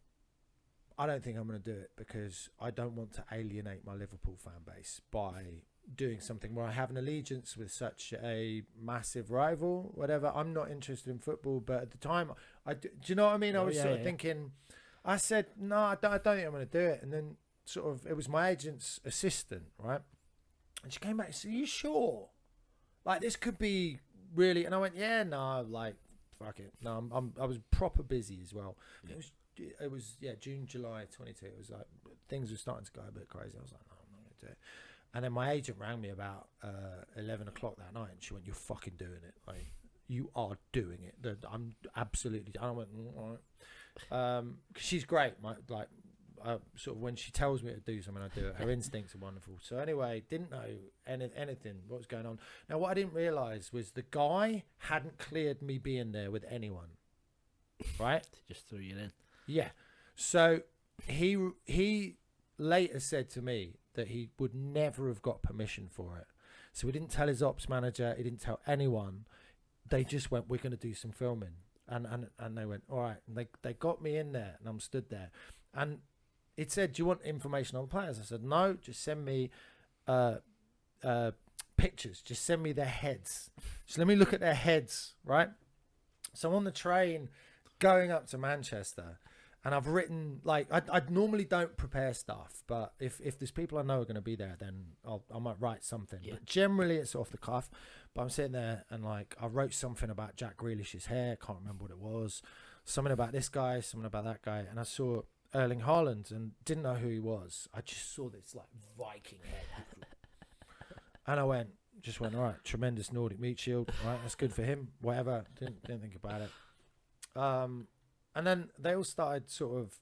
I don't think I'm going to do it because I don't want to alienate my Liverpool fan base by doing something where I have an allegiance with such a massive rival, whatever. I'm not interested in football, but at the time, do you know what I mean? I was sort of thinking, I said, no, I don't think I'm going to do it. And then sort of, it was my agent's assistant, right? And she came back and said, are you sure? Like, this could be really, and I went, yeah, no, like, fuck it. No, I was proper busy as well. Yeah. It was June, July 22. It was like, things were starting to go a bit crazy. I was like, no, I'm not going to do it. And then my agent rang me about 11 o'clock that night, and she went, you're fucking doing it. Like, you are doing it. I'm absolutely... I went, all right. Cause she's great. Sort of when she tells me to do something, I do it. Her instincts are wonderful. So anyway, didn't know anything, what was going on. Now, what I didn't realise was the guy hadn't cleared me being there with anyone. Right? Just threw you in. Yeah. So he later said to me that he would never have got permission for it. So he didn't tell his ops manager, he didn't tell anyone. They just went, we're going to do some filming. And they went, all right. And they got me in there, and I'm stood there. And it said, do you want information on the players? I said, no, just send me pictures. Just send me their heads. Just let me look at their heads, right? So on the train going up to Manchester, and I've written, like, I normally don't prepare stuff, but if there's people I know are going to be there, then I might write something. Yeah. But generally it's off the cuff. But I'm sitting there and, like, I wrote something about Jack Grealish's hair. Can't remember what it was. Something about this guy, something about that guy. And I saw Erling Haaland and didn't know who he was. I just saw this, like, Viking head. And I just went, all right, tremendous Nordic meat shield. Right, that's good for him. Whatever. Didn't think about it. And then they all started sort of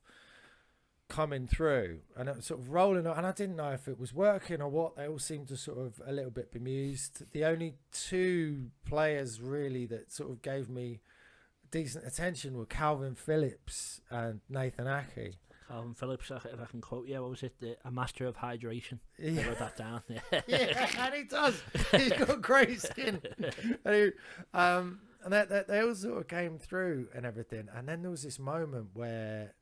coming through, and it was sort of rolling on, and I didn't know if it was working or what. They all seemed to sort of a little bit bemused. The only two players really that sort of gave me decent attention were Kalvin Phillips and Nathan Ake. Kalvin Phillips, if I can quote you, what was it? A master of hydration. Yeah. I wrote that down. Yeah, and he does. He's got great skin. And they all sort of came through and everything. And then there was this moment where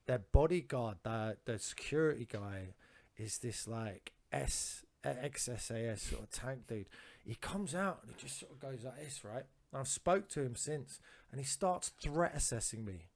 their bodyguard, the security guy, is this like ex-SAS sort of tank dude. He comes out and he just sort of goes like this, right? And I've spoke to him since, and he starts threat assessing me.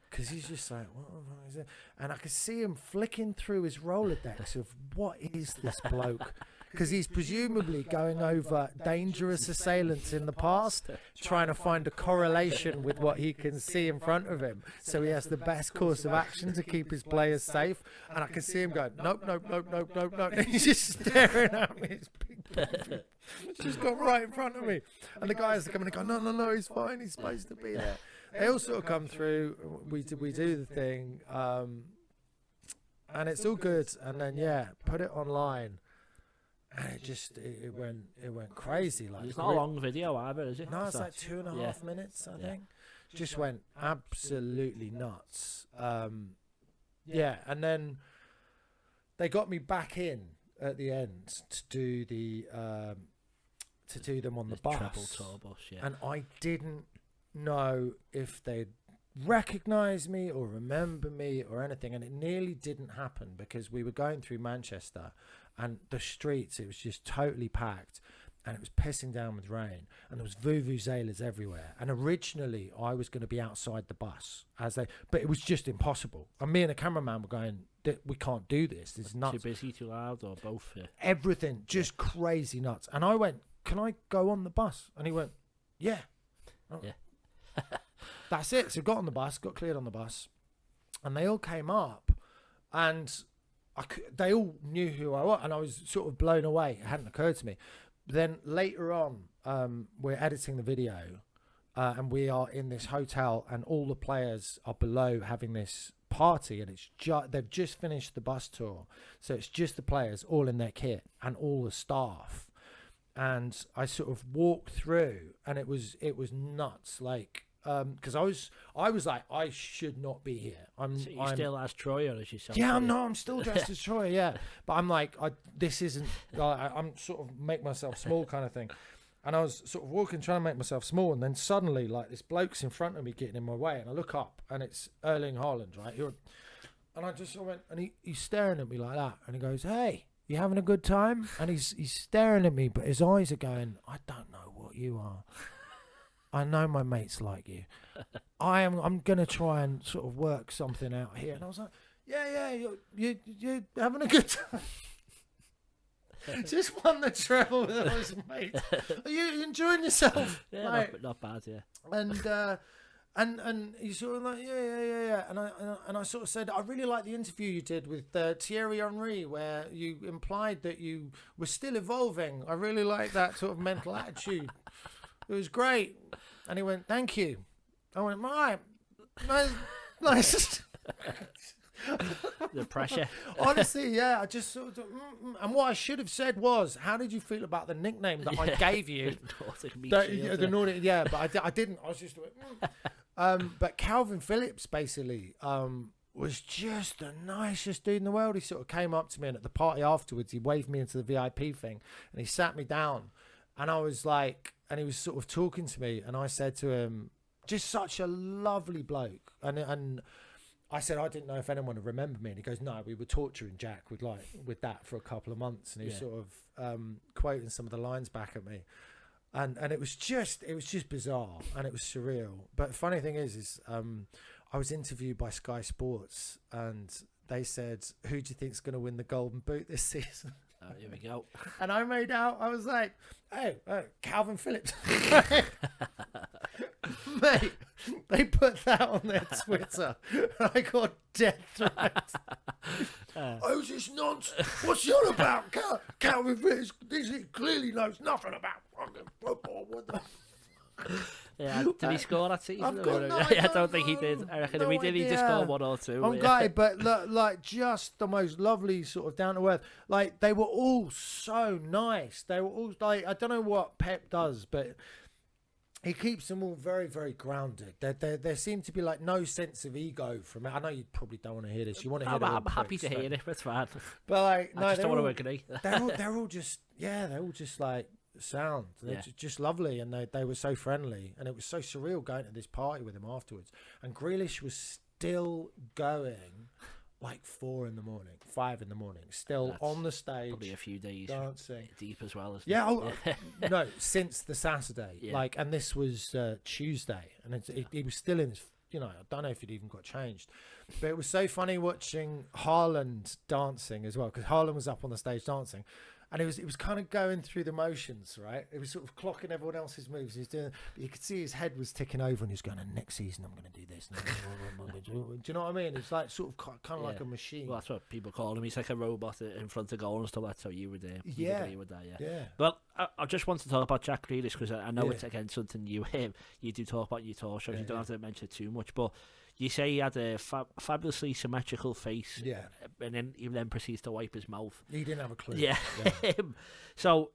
Because he's just like, what the fuck is it? And I can see him flicking through his Rolodex of what is this bloke? Because he's presumably going over dangerous assailants in the past, trying to find a correlation with what he can see in front of him. So he has the best course of action to keep his players safe. And I can see him going, nope. And he's just staring at me. His big just got right in front of me. And the guys are coming and go, no, he's fine. He's supposed to be there. They all sort of come through. We do the thing. And it's all good. And then, put it online. And it went crazy. Like, it's not a long video either, is it? No, it's like 2.5 minutes, I think. Just went absolutely nuts. And then they got me back in at the end to do them on the bus. Treble tour bus, And I didn't know if they'd recognise me or remember me or anything, and it nearly didn't happen because we were going through Manchester and the streets, it was just totally packed and it was pissing down with rain and there was vuvuzelas everywhere, and originally I was going to be outside the bus but it was just impossible, and me and the cameraman were going, we can't do this is nuts. Too busy, too loud, or both? Yeah. Everything just crazy nuts. And I went, can I go on the bus? And he went, yeah. That's it. So got on the bus, got cleared on the bus, and they all came up, and they all knew who I was, and I was sort of blown away. It hadn't occurred to me. Then later on, we're editing the video, and we are in this hotel, and all the players are below having this party, and it's they've just finished the bus tour, so it's just the players all in their kit and all the staff. And I sort of walked through, and it was nuts, like. Because I was like, I should not be here. I'm still as Troy, or as yourself? Yeah, I'm still dressed as Troy. Yeah, but I'm like, this isn't. I'm sort of make myself small kind of thing, and I was sort of walking, trying to make myself small, and then suddenly, like, this bloke's in front of me getting in my way, and I look up, and it's Erling Haaland, right? And I just sort of went, and he's staring at me like that, and he goes, "Hey, you having a good time?" And he's staring at me, but his eyes are going, "I don't know what you are. I know my mates like you. I'm gonna try and sort of work something out here." And I was like, "Yeah, you're having a good time." Just won the treble with all his mates. Are you enjoying yourself? Yeah, like, not bad. Yeah. And he's sort of like, yeah. And I sort of said, I really like the interview you did with Thierry Henry, where you implied that you were still evolving. I really like that sort of mental attitude. It was great. And he went, "Thank you." I went, "Right, nice." The pressure. Honestly, yeah. I just sort of, and what I should have said was, "How did you feel about the nickname that I gave you?" The Nordic, yeah. But I didn't. I was just, but Kalvin Phillips basically was just the nicest dude in the world. He sort of came up to me, and at the party afterwards, he waved me into the VIP thing, and he sat me down, and I was like. And he was sort of talking to me, and I said to him, just such a lovely bloke. And I said, I didn't know if anyone would remember me. And he goes, "No, we were torturing Jack with that for a couple of months." And he was sort of quoting some of the lines back at me. And it was just bizarre, and it was surreal. But the funny thing is I was interviewed by Sky Sports, and they said, "Who do you think's going to win the Golden Boot this season?" Here we go. And I made out, I was like, "Oh, Kalvin Phillips." Mate, they put that on their Twitter. I got death threats. Oh, is this nonsense? What's he on about? Kalvin Phillips, this clearly knows nothing about fucking football. What the... Yeah, did he score that season? I don't think he did. I reckon if he did, he just scored one or two. Okay, but look, like, just the most lovely sort of down to earth. Like, they were all so nice. They were all like, I don't know what Pep does, but he keeps them all very, very grounded. There seemed to be like no sense of ego from it. I know you probably don't want to hear this. You want to hear it. I'm happy to hear it. It's fine. But like, no, I just don't want to agree. They're all just, yeah, they're all just like sound. They're just lovely, and they were so friendly, and it was so surreal going to this party with him afterwards. And Grealish was still going like 4 in the morning, 5 in the morning, still that's on the stage, probably a few days dancing deep as well. No, since the Saturday, like, and this was Tuesday, and he was still in his, I don't know if he'd even got changed, but it was so funny watching Haaland dancing as well, because Haaland was up on the stage dancing. And it was kind of going through the motions, right? It was sort of clocking everyone else's moves. He was doing, but you could see his head was ticking over, and he was going, "And next season I'm going to do this." Do you know what I mean? It's like sort of kind of like a machine. Well, that's what people call him. He's like a robot in front of goal and stuff. That's how you would you would yeah. Well, I just want to talk about Jack Grealish, because I know it's again something you do talk about in your talk shows. You don't have to mention it too much, but you say he had a fabulously symmetrical face, and then he proceeds to wipe his mouth. He didn't have a clue. Yeah. So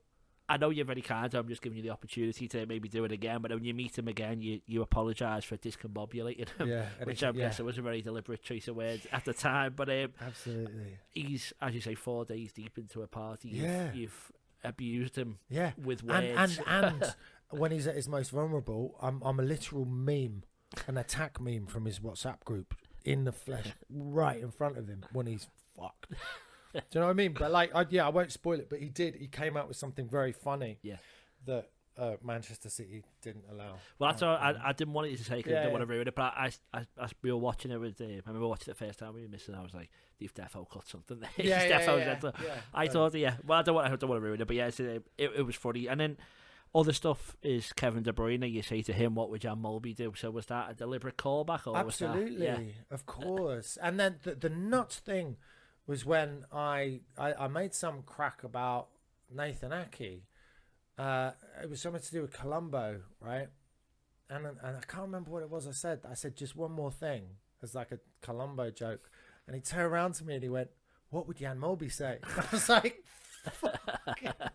I know you're very kind. I'm just giving you the opportunity to maybe do it again. But when you meet him again, you apologise for discombobulating him, which I guess it was a very deliberate choice of words at the time. But absolutely, he's, as you say, 4 days deep into a party. You've abused him with words. And when he's at his most vulnerable, I'm a literal meme, an attack meme from his WhatsApp group in the flesh, right in front of him when he's fucked. Do you know what I mean? But like, I won't spoil it, but he came out with something very funny. Yeah. That Manchester City didn't allow. Well, that's all. I didn't want it to say, because I didn't want to ruin it. But we were watching it with. I remember watching it the first time we were missing. I was like, "You've defo cut something there." I thought, well, I don't want to ruin it, but yeah, it was funny. And then other stuff is Kevin De Bruyne. You say to him, "What would Jan Molby do?" So was that a deliberate callback, or absolutely, was that, of course? And then the nuts thing was when I made some crack about Nathan Ake. It was something to do with Colombo, right? And I can't remember what it was I said. I said just one more thing as like a Colombo joke. And he turned around to me and he went, "What would Jan Molby say?" I was like, fucking hell.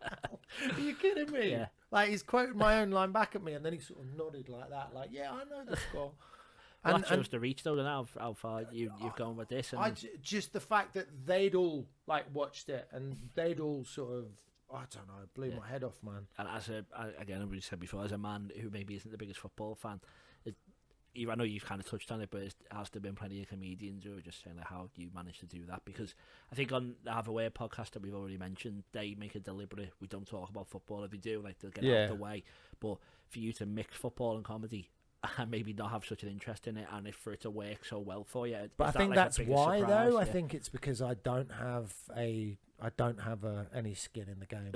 Are you kidding me? Yeah. Like, he's quoted my own line back at me, and then he sort of nodded like that. Like, yeah, I know the score. Well, that shows the reach, though, and how far you've gone with this. And just the fact that they'd all like watched it and they'd all sort of, I don't know, it blew my head off, man. And again, we said before, as a man who maybe isn't the biggest football fan, I know you've kind of touched on it, but has there been plenty of comedians who are just saying like, how do you manage to do that? Because I think on the Have Away podcast that we've already mentioned, they make a deliberate, we don't talk about football. If we do, like, they'll get out of the way. But for you to mix football and comedy and maybe not have such an interest in it, and for it to work so well for you, but I think that's why, though. I think it's because I don't have any skin in the game.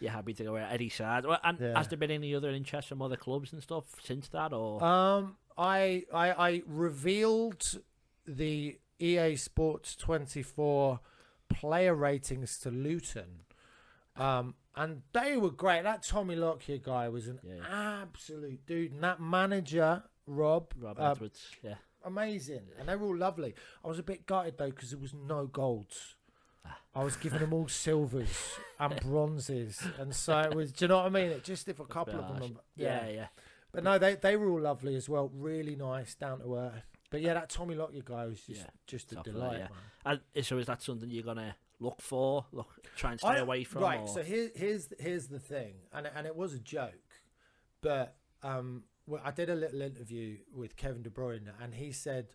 You're happy to go at any side. Well, and has there been any other interest from other clubs and stuff since that, or? I revealed the EA Sports 24 player ratings to Luton, and they were great. That Tommy Lockyer guy was an absolute dude, and that manager Rob Edwards, amazing, and they were all lovely. I was a bit gutted though because there was no golds. I was giving them all silvers and bronzes, and so it was. Do you know what I mean? It just if a couple of them. Yeah. But no, they were all lovely as well. Really nice, down to earth. But yeah, that Tommy Lockyer guy was just a delight. Man. And so is that something you're gonna look for? Try and stay away from. Right. Or? So here's the thing, and it was a joke, but I did a little interview with Kevin De Bruyne, and he said,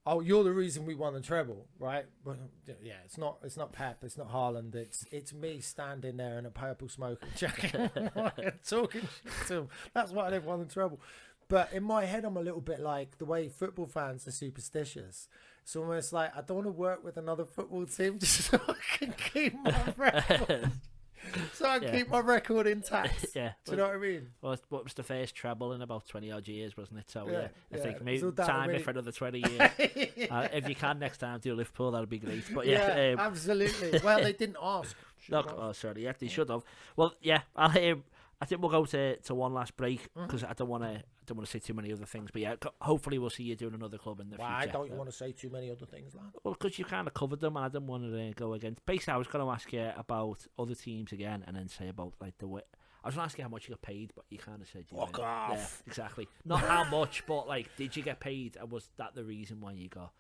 "Oh, you're the reason we won the treble, right?" But yeah, it's not Pep, it's not Haaland, it's me standing there in a purple smoking jacket talking shit to him. That's why they've won the treble. But in my head, I'm a little bit like the way football fans are superstitious. It's almost like I don't want to work with another football team just so I can keep my record. So I keep my record intact. Yeah. Do you know what I mean? Well, what was the first treble in about 20 odd years, wasn't it? So I think maybe time it for another 20 years. If you can next time do Liverpool, that'd be great. But absolutely. Well, they didn't ask. Sorry, they should have. Well, yeah, I think we'll go to one last break because I don't want to say too many other things. But yeah, hopefully we'll see you doing another club in the future. Why don't you want to say too many other things, lad? Well, because you kind of covered them, and I didn't want to go against. Basically, I was going to ask you about other teams again, and then say about like the way. I was going to ask you how much you got paid, but you kind of said fuck off. Yeah, exactly. Not how much, but like, did you get paid, and was that the reason why you got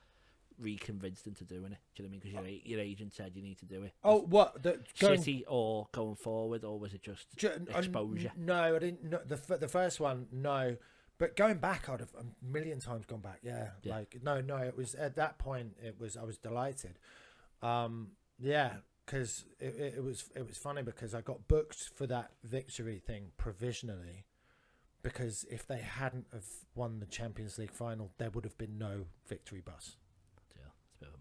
reconvinced into doing it? Do you know what I mean? Because your agent said you need to do it. Oh, what? City or going forward, or was it just exposure? No, I didn't. No, the first one, no. But going back, I'd have a million times gone back. Yeah. Like no. It was at that point. I was delighted. Because it was funny because I got booked for that victory thing provisionally. Because if they hadn't have won the Champions League final, there would have been no victory bus.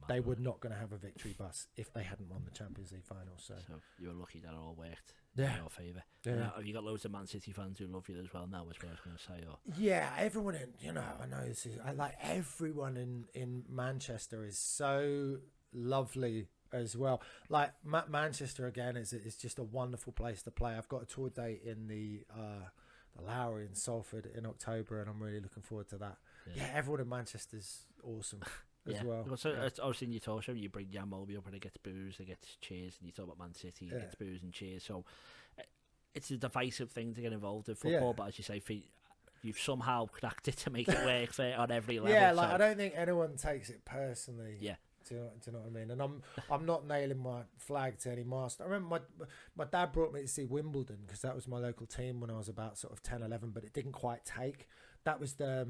They were not going to have a victory bus if they hadn't won the Champions League final. So you were lucky that it all worked in your favour. Yeah. Have you got loads of Man City fans who love you as well now, is what I was going to say? Or? Yeah, everyone I know this is, everyone in Manchester is so lovely as well. Like Manchester again is just a wonderful place to play. I've got a tour date in the Lowry in Salford in October, and I'm really looking forward to that. Yeah, everyone in Manchester's awesome. As well. So it's obviously in your talk show, you bring Jan Molby up and he gets boos, he gets cheers, and you talk about Man City, he gets boos and cheers. So it's a divisive thing to get involved in football, but as you say, you've somehow cracked it to make it work on every level. Yeah, like I don't think anyone takes it personally. Yeah. Do you know what I mean? And I'm not nailing my flag to any mast. I remember my dad brought me to see Wimbledon because that was my local team when I was about sort of 10, 11, but it didn't quite take. That was the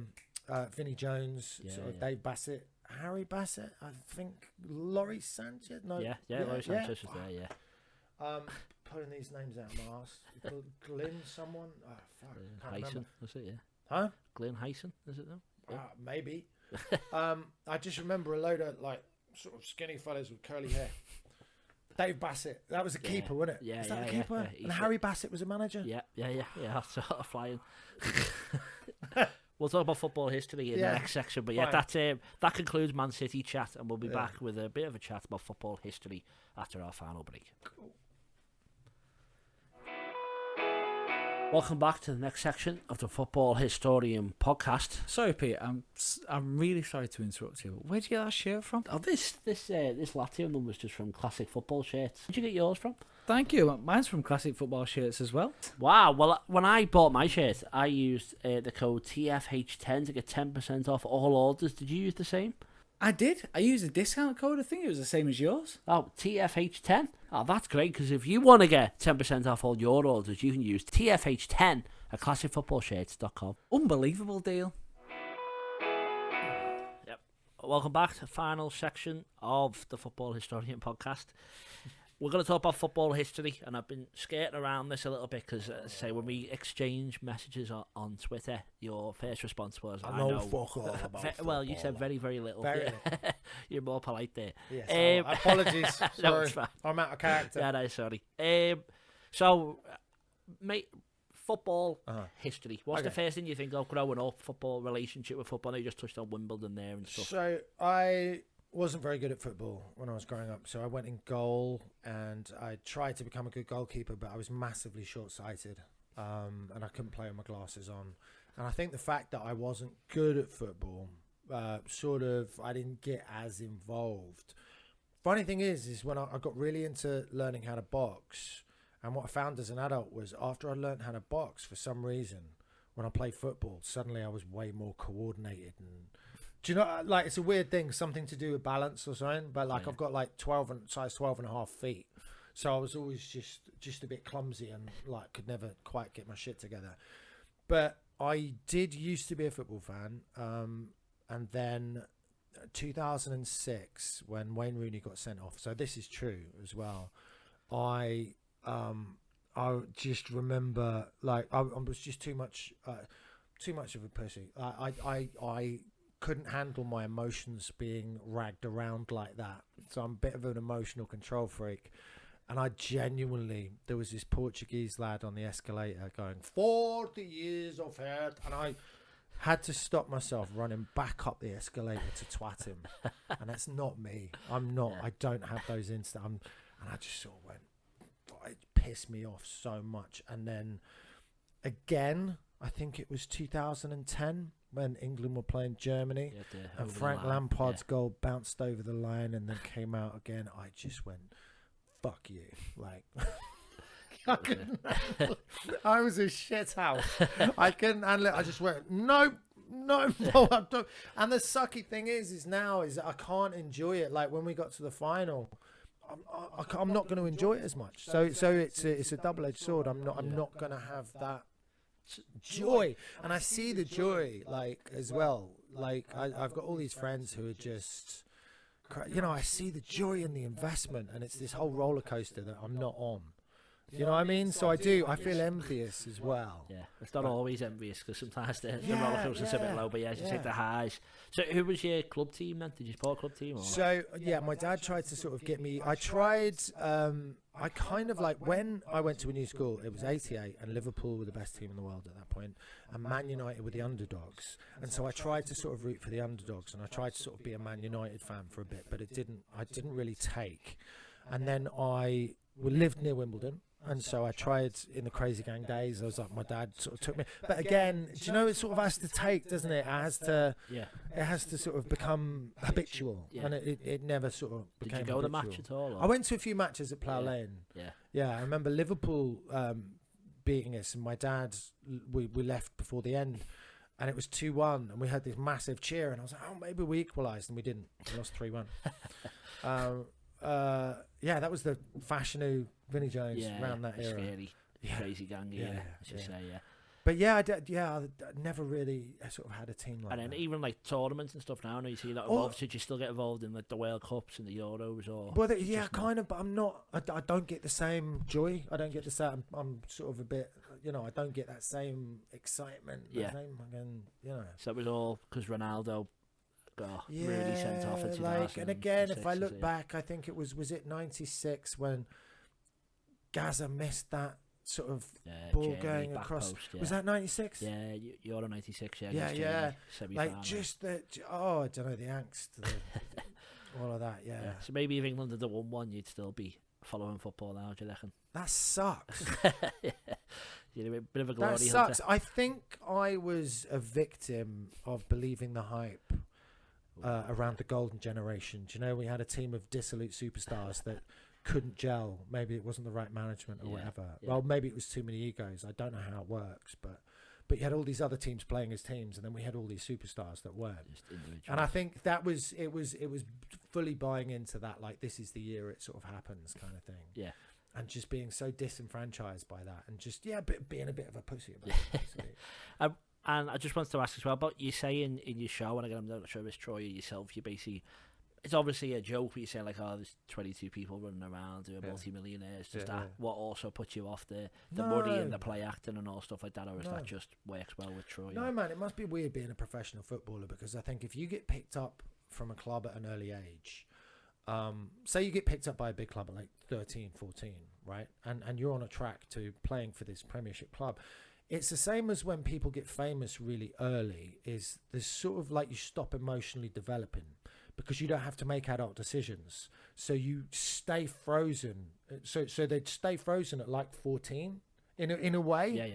Vinnie Jones, Dave Bassett, Harry Bassett, I think, Laurie Sanchez. No, Laurie Sanchez was there. Yeah. Pulling these names out of my ass. Glyn, someone. Oh fuck, can't Hyson, remember. is it? Yeah. Huh? Glyn Hyson, is it though? Yeah. Maybe. I just remember a load of like sort of skinny fellas with curly hair. Dave Bassett, that was a keeper, wasn't it? Yeah, Is that the keeper? Yeah. And Harry Bassett was a manager. Yeah. That's sort of flying. We'll talk about football history in the next section, but that concludes Man City chat, and we'll be back with a bit of a chat about football history after our final break. Cool. Welcome back to the next section of the Football Historian podcast. Sorry, Pete, I'm really sorry to interrupt you, but where'd you get that shirt from? Oh, this Latium number's just from Classic Football Shirts. Where'd you get yours from? Thank you. Mine's from Classic Football Shirts as well. Wow. Well, when I bought my shirt, I used the code TFH10 to get 10% off all orders. Did you use the same? I did. I used a discount code. I think it was the same as yours. Oh, TFH10. Oh, that's great, because if you want to get 10% off all your orders, you can use TFH10 at classicfootballshirts.com. Unbelievable deal. Yep. Welcome back to the final section of the Football Historian podcast. We're going to talk about football history, and I've been skirting around this a little bit because, say, when we exchange messages on Twitter, your first response was, I know fuck all about football. Well, you said very, very little. Very little. You're more polite there. Yes, apologies. Sorry. No, it's fine. I'm out of character. Yeah, no, sorry. So, mate, football history. What's the first thing you think of growing up, football, relationship with football? I know you just touched on Wimbledon there and stuff. So, I wasn't very good at football when I was growing up, so I went in goal and I tried to become a good goalkeeper, but I was massively short-sighted, and I couldn't play with my glasses on. And I think the fact that I wasn't good at football, I didn't get as involved. Funny thing is when I got really into learning how to box, and what I found as an adult was after I learned how to box, for some reason, when I played football, suddenly I was way more coordinated. And do you know, like, it's a weird thing, something to do with balance or something, but like I've got like size 12 and a half feet. So I was always just a bit clumsy and like could never quite get my shit together. But I did used to be a football fan. And then 2006, when Wayne Rooney got sent off. So this is true as well. I just remember, like, I was just too much of a pussy. I couldn't handle my emotions being ragged around like that. So I'm a bit of an emotional control freak. And there was this Portuguese lad on the escalator going, 40 years of hurt. And I had to stop myself running back up the escalator to twat him. And that's not me. I'm not. I don't have those instincts. And I just sort of went, it pissed me off so much. And then again, I think it was 2010 when England were playing Germany, and Frank Lampard's goal bounced over the line and then came out again. I just went, fuck you. Like, I couldn't handle it. I was a shit house. I couldn't handle it. I just went, no, I don't. And the sucky thing is now I can't enjoy it. Like when we got to the final, I'm not going to enjoy it as much. So it's a double-edged sword. I'm not going to have that joy. And I see the joy like as well. Like I've got all these friends who are just, you know, I see the joy in the investment, and it's this whole roller coaster that I'm not on. You know what I mean? So I feel envious as well. Yeah, it's not always envious because sometimes the roller coaster's a bit low, but you take the highs. So who was your club team then? Did you support a club team? Or so, my dad tried to sort of get me. I tried, I kind of like, when I went to a new school, it was 88 and Liverpool were the best team in the world at that point, and Man United were the underdogs. And so I tried to sort of root for the underdogs, and I tried to sort of be a Man United fan for a bit, but I didn't really take. And then I lived near Wimbledon. And so I tried in the Crazy Gang days. I was like, my dad sort of took me. But again, do you know, it sort of has to take, doesn't it? It has to sort of become habitual. Yeah. And it never sort of became Did you go to the habitual. match at all? Or? I went to a few matches at Plough Lane. Yeah, I remember Liverpool beating us, and my dad, we left before the end. and it was 2-1, and we had this massive cheer, and I was like, oh, maybe we equalised, and we didn't. We lost 3-1. That was the Fashanu, Vinnie Jones around that era. Scary, crazy gang. But I never really sort of had a team like that. And then even like tournaments and stuff now, I know you see that involved. Did you still get involved in like the World Cups and the Euros? Or well, kind of, but I'm not. I don't get the same joy. I don't get the same. I'm sort of a bit, I don't get that same excitement. So it was all because Ronaldo got really sent off in 2006. And again, if I look back, I think it was it 96 when Gaza missed that sort of ball going across. Post, was that 96? Yeah, Euro 96. Yeah. Like just the I don't know, the angst, all of that. Yeah. So maybe if England had won one, you'd still be following football now. Do you reckon? That sucks. You're a bit of a glory hunter. That sucks. I think I was a victim of believing the hype around the golden generation. Do you know, we had a team of dissolute superstars that couldn't gel. Maybe it wasn't the right management or whatever. Well, maybe it was too many egos. I don't know how it works, but you had all these other teams playing as teams, and then we had all these superstars that weren't. And I think that was it was fully buying into that, like, this is the year it sort of happens kind of thing. Yeah. And just being so disenfranchised by that, and just being a bit of a pussy about it. And I just wanted to ask as well about you saying in your show, and again, I'm not sure if it's Troy or yourself, you basically, it's obviously a joke, but you're saying like, oh, there's 22 people running around who are multi-millionaires. Does that what also puts you off the money and the play acting and all stuff like that, or is that just works well with Troy? No, man, it must be weird being a professional footballer, because I think if you get picked up from a club at an early age, say you get picked up by a big club at like 13, 14, right? And you're on a track to playing for this Premiership club. It's the same as when people get famous really early, is there's sort of like you stop emotionally developing because you don't have to make adult decisions. So you stay frozen. So they'd stay frozen at like 14 in a way. Yeah.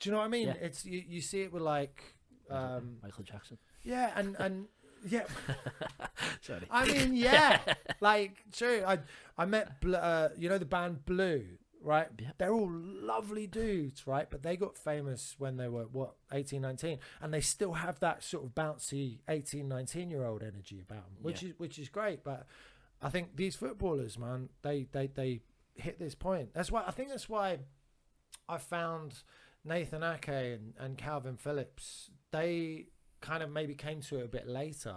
Do you know what I mean? Yeah. It's you see it with like Michael Jackson. Yeah, and yeah. Sorry. I mean, like true. I met the band Blue, right? Yeah. They're all lovely dudes, right? But they got famous when they were 18, 19, and they still have that sort of bouncy 18, 19-year-old energy about them, which is great. But I think these footballers, man, they hit this point. That's why I found Nathan Ake and Kalvin Phillips. They kind of maybe came to it a bit later.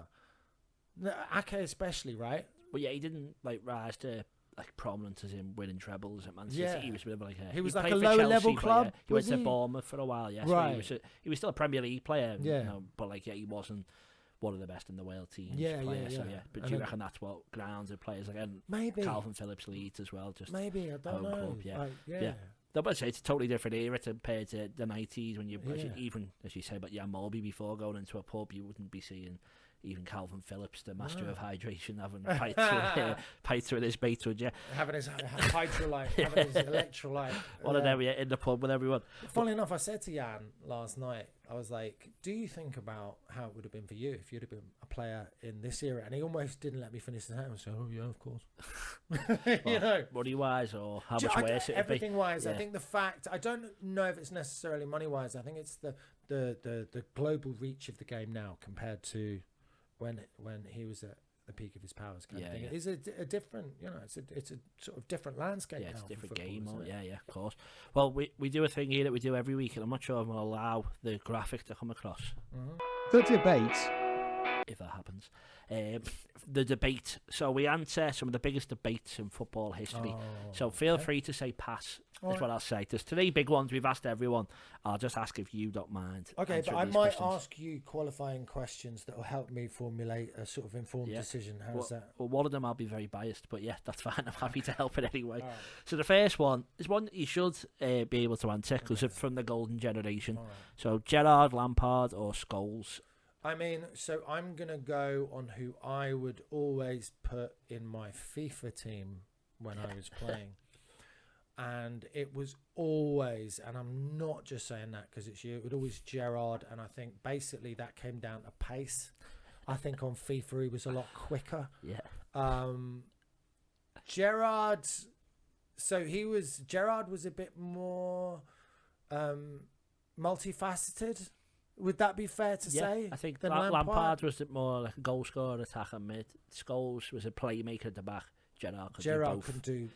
Ake especially, right? Well, yeah, he didn't like rise to like prominence as in winning trebles at Man City. Yeah. He was a bit of like he was like a lower level club. He went to Bournemouth for a while. Yes, right. So he was still a Premier League player. Yeah, but like he wasn't one of the best in the world teams. Yeah. But do you reckon that's what grounded players again? Maybe Calvin Phillips leads as well. Just maybe I don't know. Club, yeah. Yeah. No, but I'd say it's a totally different era compared to the 90s when even as you say about Jan Molby, before going into a pub, you wouldn't be seeing even Kalvin Phillips, the master of hydration, having pints with his mates, would you? Having his hydrolyte, having his electrolyte. One of them in the pub with everyone. Funnily enough, I said to Jan last night, I was like, do you think about how it would have been for you if you'd have been a player in this era? And he almost didn't let me finish the sentence. So, oh yeah, of course. You know, money-wise or how much worse it would be? Everything-wise. I think the fact, I don't know if it's necessarily money-wise. I think it's the global reach of the game now compared to when he was at the peak of his powers kind of thing. It is a different, it's a sort of different landscape now. It's a different game. Of course. Well, we do a thing here that we do every week, and I'm not sure I'm going to allow the graphic to come across. The debate. If that happens. The debate. So we answer some of the biggest debates in football history. So feel free to say pass. That's what I'll say. There's 3 big ones we've asked everyone. I'll just ask if you don't mind. Okay, but I might ask you qualifying questions that will help me formulate a sort of informed decision. How's that? Well, one of them I'll be very biased, but yeah, that's fine. I'm happy to help it anyway. Right. So the first one is one that you should be able to answer because it's from the golden generation. Right. So Gerrard, Lampard or Scholes? I mean, so I'm going to go on who I would always put in my FIFA team when I was playing. And it was always, and I'm not just saying that because it's you, it was always Gerrard. And I think basically that came down to pace. I think on FIFA he was a lot quicker. Yeah. Gerrard, Gerrard was a bit more multifaceted. Would that be fair to say? I think than Lampard was more like a goal scorer, attacker, mid. Scholes was a playmaker at the back. Gerrard could do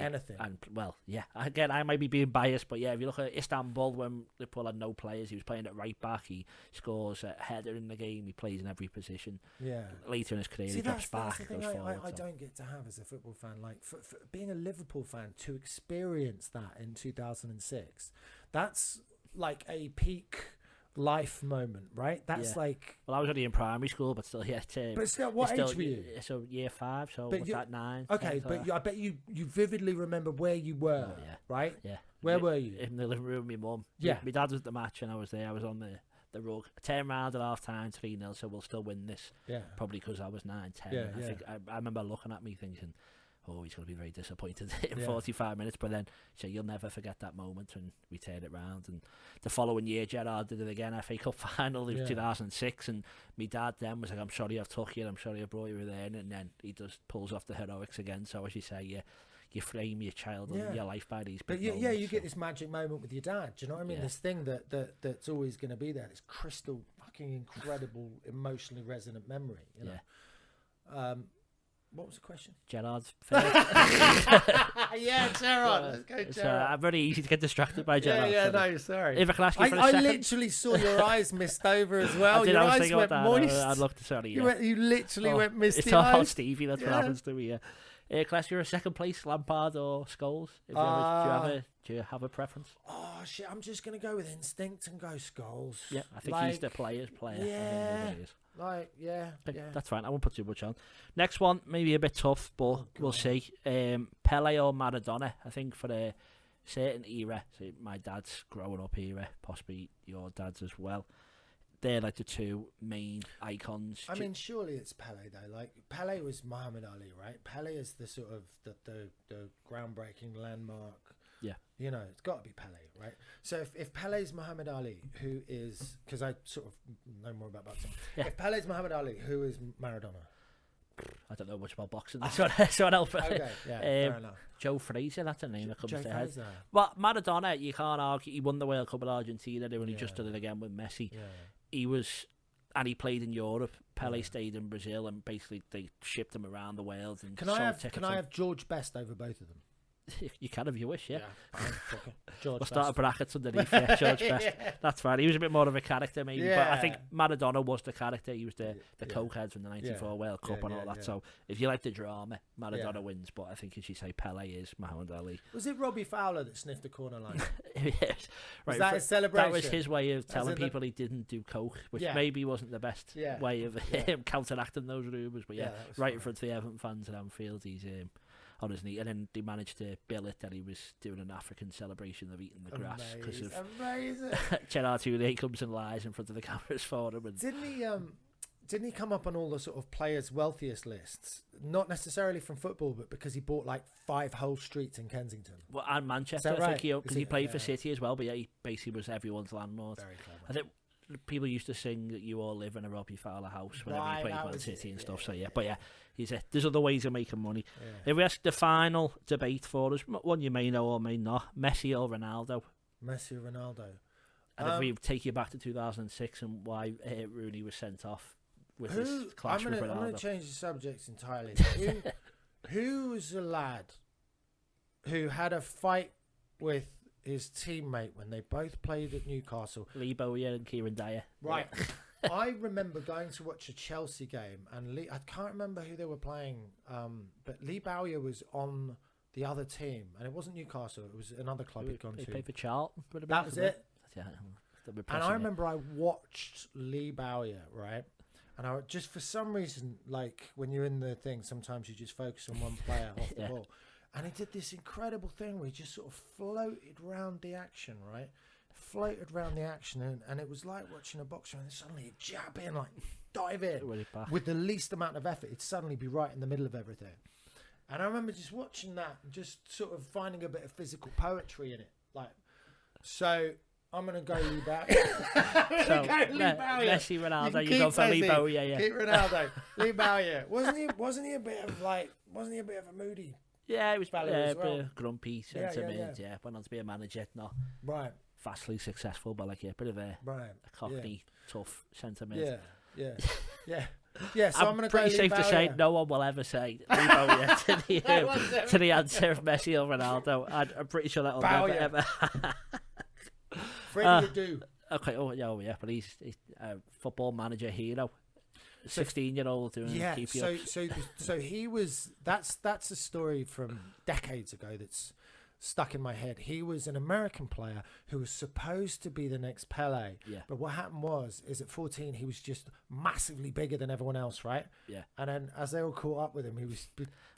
anything. And well, yeah. Again, I might be being biased, but yeah, if you look at Istanbul when Liverpool had no players, he was playing at right back. He scores a header in the game. He plays in every position. Yeah. Later in his career, he drops back. That's the thing I don't get to have as a football fan. Like for being a Liverpool fan, to experience that in 2006, that's like a peak life moment, right? That's like. Well, I was only in primary school, but still, yeah. But still, what age were you? So year 5. So what's that, 9? Okay, but I bet you vividly remember where you were, right? Yeah. Where were you? In the living room with my mum. Yeah. My dad was at the match, and I was there. I was on the rug. I turned round at half time, 3-0. So we'll still win this. Yeah. Probably because I was 9, 10. Yeah, I think I remember looking at me thinking, oh, he's going to be very disappointed in 45 minutes. But then, so you'll never forget that moment when we turned it round. And the following year, Gerrard did it again, FA Cup final in 2006. And my dad then was like, I'm sorry I've took you, I'm sorry I brought you there. And then he just pulls off the heroics again. So as you say, you frame your child and your life by these big moments, you get this magic moment with your dad. Do you know what I mean? This thing that's always going to be there. This crystal fucking incredible, emotionally resonant memory. You know? What was the question? Gerrard's Gerrard. Let's go, Gerrard. I'm very easy to get distracted by Gerrard. No, sorry. If I can ask you for a second. I literally saw your eyes mist over as well. Your eyes went moist. I'd love to sorry. You literally went misty. It's all Stevie. That's what happens to me. Class, you're a second place, Lampard or Scholes? Do you have a preference? Oh shit! I'm just gonna go with instinct and go Scholes. Yeah, I think he's the player's player. Yeah. That's fine. I won't put too much on. Next one, maybe a bit tough, but we'll see. Pele or Maradona? I think for a certain era, so my dad's growing up era, possibly your dad's as well. They're like the two main icons. I mean, surely it's Pele though. Like Pele was Muhammad Ali, right? Pele is the sort of the groundbreaking landmark. Yeah. You know, it's got to be Pele, right? So if Pele's Muhammad Ali, who is, because I sort of know more about boxing. Yeah. If Pele's Muhammad Ali, who is Maradona? I don't know much about boxing. That's what else. Okay, fair enough. Joe Frazier, that's a name that comes to head. Fraser. Well, Maradona, you can't argue. He won the World Cup with Argentina, and he just did it again with Messi. Yeah. He played in Europe. Pele stayed in Brazil, and basically they shipped him around the world. And can I have George Best over both of them? You can if you wish, yeah. George we'll start a brackets underneath, George Best. That's fine. He was a bit more of a character, maybe. But I think Maradona was the character. He was the cokehead from the 94 World Cup and all that. So if you like the drama, Maradona wins. But I think, as you say, Pele is Muhammad Ali. Was it Robbie Fowler that sniffed the corner line? Yes. Was that his celebration? That was his way of telling people he didn't do coke, which maybe wasn't the best way of counteracting those rumours. But right in front of the Everton fans at Anfield, he's on his knee, and then they managed to bill it that he was doing an African celebration of eating the grass because of Gerard Houllier comes and lies in front of the cameras for him. And didn't he come up on all the sort of players' wealthiest lists? Not necessarily from football, but because he bought like 5 whole streets in Kensington. Well, and Manchester, I think because he played for City as well. But he basically was everyone's landlord. Very clever. I think people used to sing that you all live in a Robbie Fowler house whenever he played for City and stuff. So there's other ways of making money. If we ask the final debate for us, one you may know or may not, Messi or Ronaldo? Messi or Ronaldo. And if we take you back to 2006 and why Rooney was sent off with his clash with Ronaldo. I'm going to change the subject entirely. Who was a lad who had a fight with his teammate when they both played at Newcastle? Lee Bowyer and Kieran Dyer. Right. I remember going to watch a Chelsea game, and I can't remember who they were playing, but Lee Bowyer was on the other team, and it wasn't Newcastle, it was another club he'd gone to. He played for Charlton. That was it. Yeah. And I remember I watched Lee Bowyer, right? And I just, for some reason, like when you're in the thing, sometimes you just focus on one player off the ball. And he did this incredible thing where he just sort of floated around the action, right? Floated around the action, and it was like watching a boxer, and suddenly he'd jab in, like dive in with the least amount of effort. He'd suddenly be right in the middle of everything. And I remember just watching that, and just sort of finding a bit of physical poetry in it. Like, so I'm going to go Lee Bowyer. Messi, Ronaldo, you go for Lee Bowyer, Keep Ronaldo. Lee Bowyer. Wasn't he a bit of a moody? Yeah, he was as well? grumpy, sentiment. Yeah, went on to be a manager. No, right. vastly successful, but like a bit of a cockney, tough centre mid. Yeah, so I'm pretty safe to say no one will ever say Lee Bowyer to the answer of Messi or Ronaldo. I'm pretty sure that'll never ever. Freddie do. Okay, but he's a football manager hero. 16-year-old doing so he was. That's a story from decades ago that's stuck in my head. He was an American player who was supposed to be the next Pele. Yeah. But what happened is at 14 he was just massively bigger than everyone else, right? Yeah. And then as they all caught up with him, he was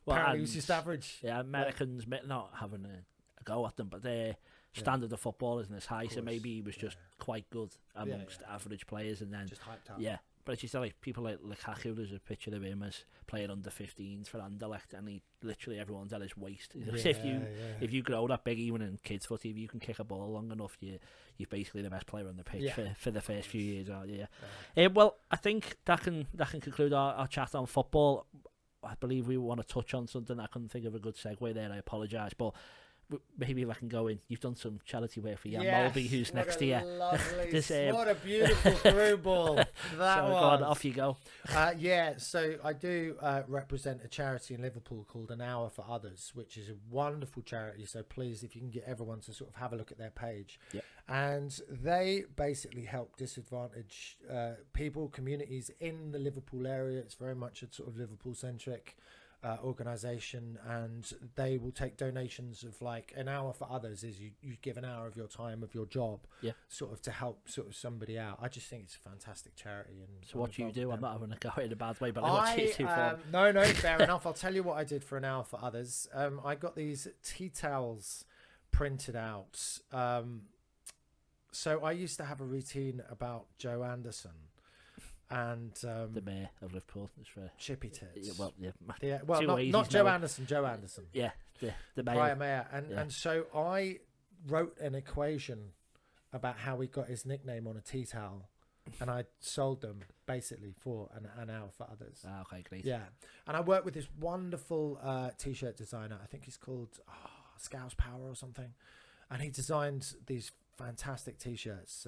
apparently he was just average. Yeah, Americans not having a go at them, but their standard of football isn't as high, so maybe he was just quite good amongst average players, and then just hyped up. Yeah. But it's just like people like Lukaku, there's a picture of him as playing under 15s for Anderlecht, and he literally everyone's at his waist. If you grow that big, even in kids' footy, if you can kick a ball long enough, you're basically the best player on the pitch for the first few years. Well, I think that can conclude our chat on football. I believe we want to touch on something. I couldn't think of a good segue there. I apologise, but maybe if I can go in, you've done some charity work for Jan Molby, who's next to you. What a beautiful through ball that so was. Go on, off you go. So I do represent a charity in Liverpool called An Hour for Others, which is a wonderful charity. So please, if you can get everyone to sort of have a look at their page. Yep. And they basically help disadvantaged people, communities in the Liverpool area. It's very much a sort of Liverpool-centric organisation, and they will take donations of like An Hour for Others is you give an hour of your time of your job sort of to help sort of somebody out. I just think it's a fantastic charity. And so what do you do? I'm not having a go in a bad way, but what do you do for no fair enough. I'll tell you what I did for An Hour for Others. I got these tea towels printed out. So I used to have a routine about Joe Anderson and the mayor of Liverpool, for chippy tits. Not Joe Anderson. Joe Anderson. Yeah, the mayor. Prior mayor, and so I wrote an equation about how he got his nickname on a tea towel, and I sold them basically for an hour for others. Okay, great. Yeah, and I worked with this wonderful t-shirt designer. I think he's called Scouse Power or something, and he designed these fantastic t-shirts.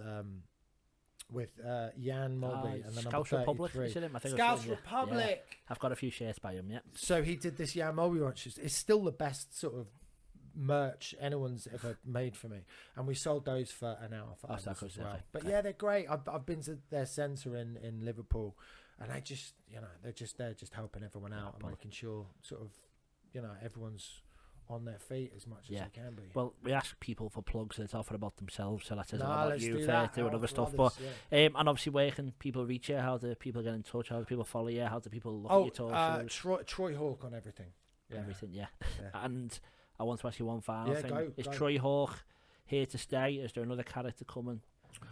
With Jan Molby and the number 33. Republic, is it him? I think Scouse Republic. Yeah. I've got a few shirts by him, yeah. So he did this Jan Molby one. It's still the best sort of merch anyone's ever made for me, and we sold those for an hour for us as well. But yeah, they're great. I've been to their centre in Liverpool, and they just they're just helping everyone out and making sure sort of everyone's on their feet as much as they can be. Well, we ask people for plugs that's often about themselves, so that says about you doing other stuff. But and obviously, where can people reach you? How do people get in touch? How do people follow you? How do people look at your talk shows? Troy Hawke on everything. Everything, yeah. And I want to ask you one final thing. Is Troy Hawke here to stay? Is there another character coming,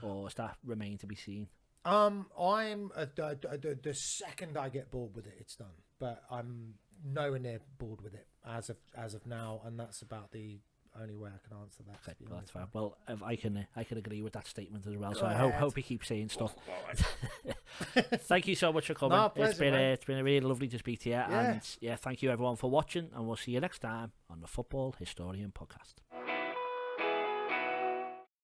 or does that remain to be seen? I'm the second I get bored with it, it's done. But I'm nowhere near bored with it as of now, and that's about the only way I can answer that. Okay, well, that's fine. Well, I can agree with that statement as well. So I hope he keeps saying stuff. Thank you so much for coming. No, pleasure, it's been really lovely to speak to you, and thank you everyone for watching, and we'll see you next time on the Football Historian Podcast.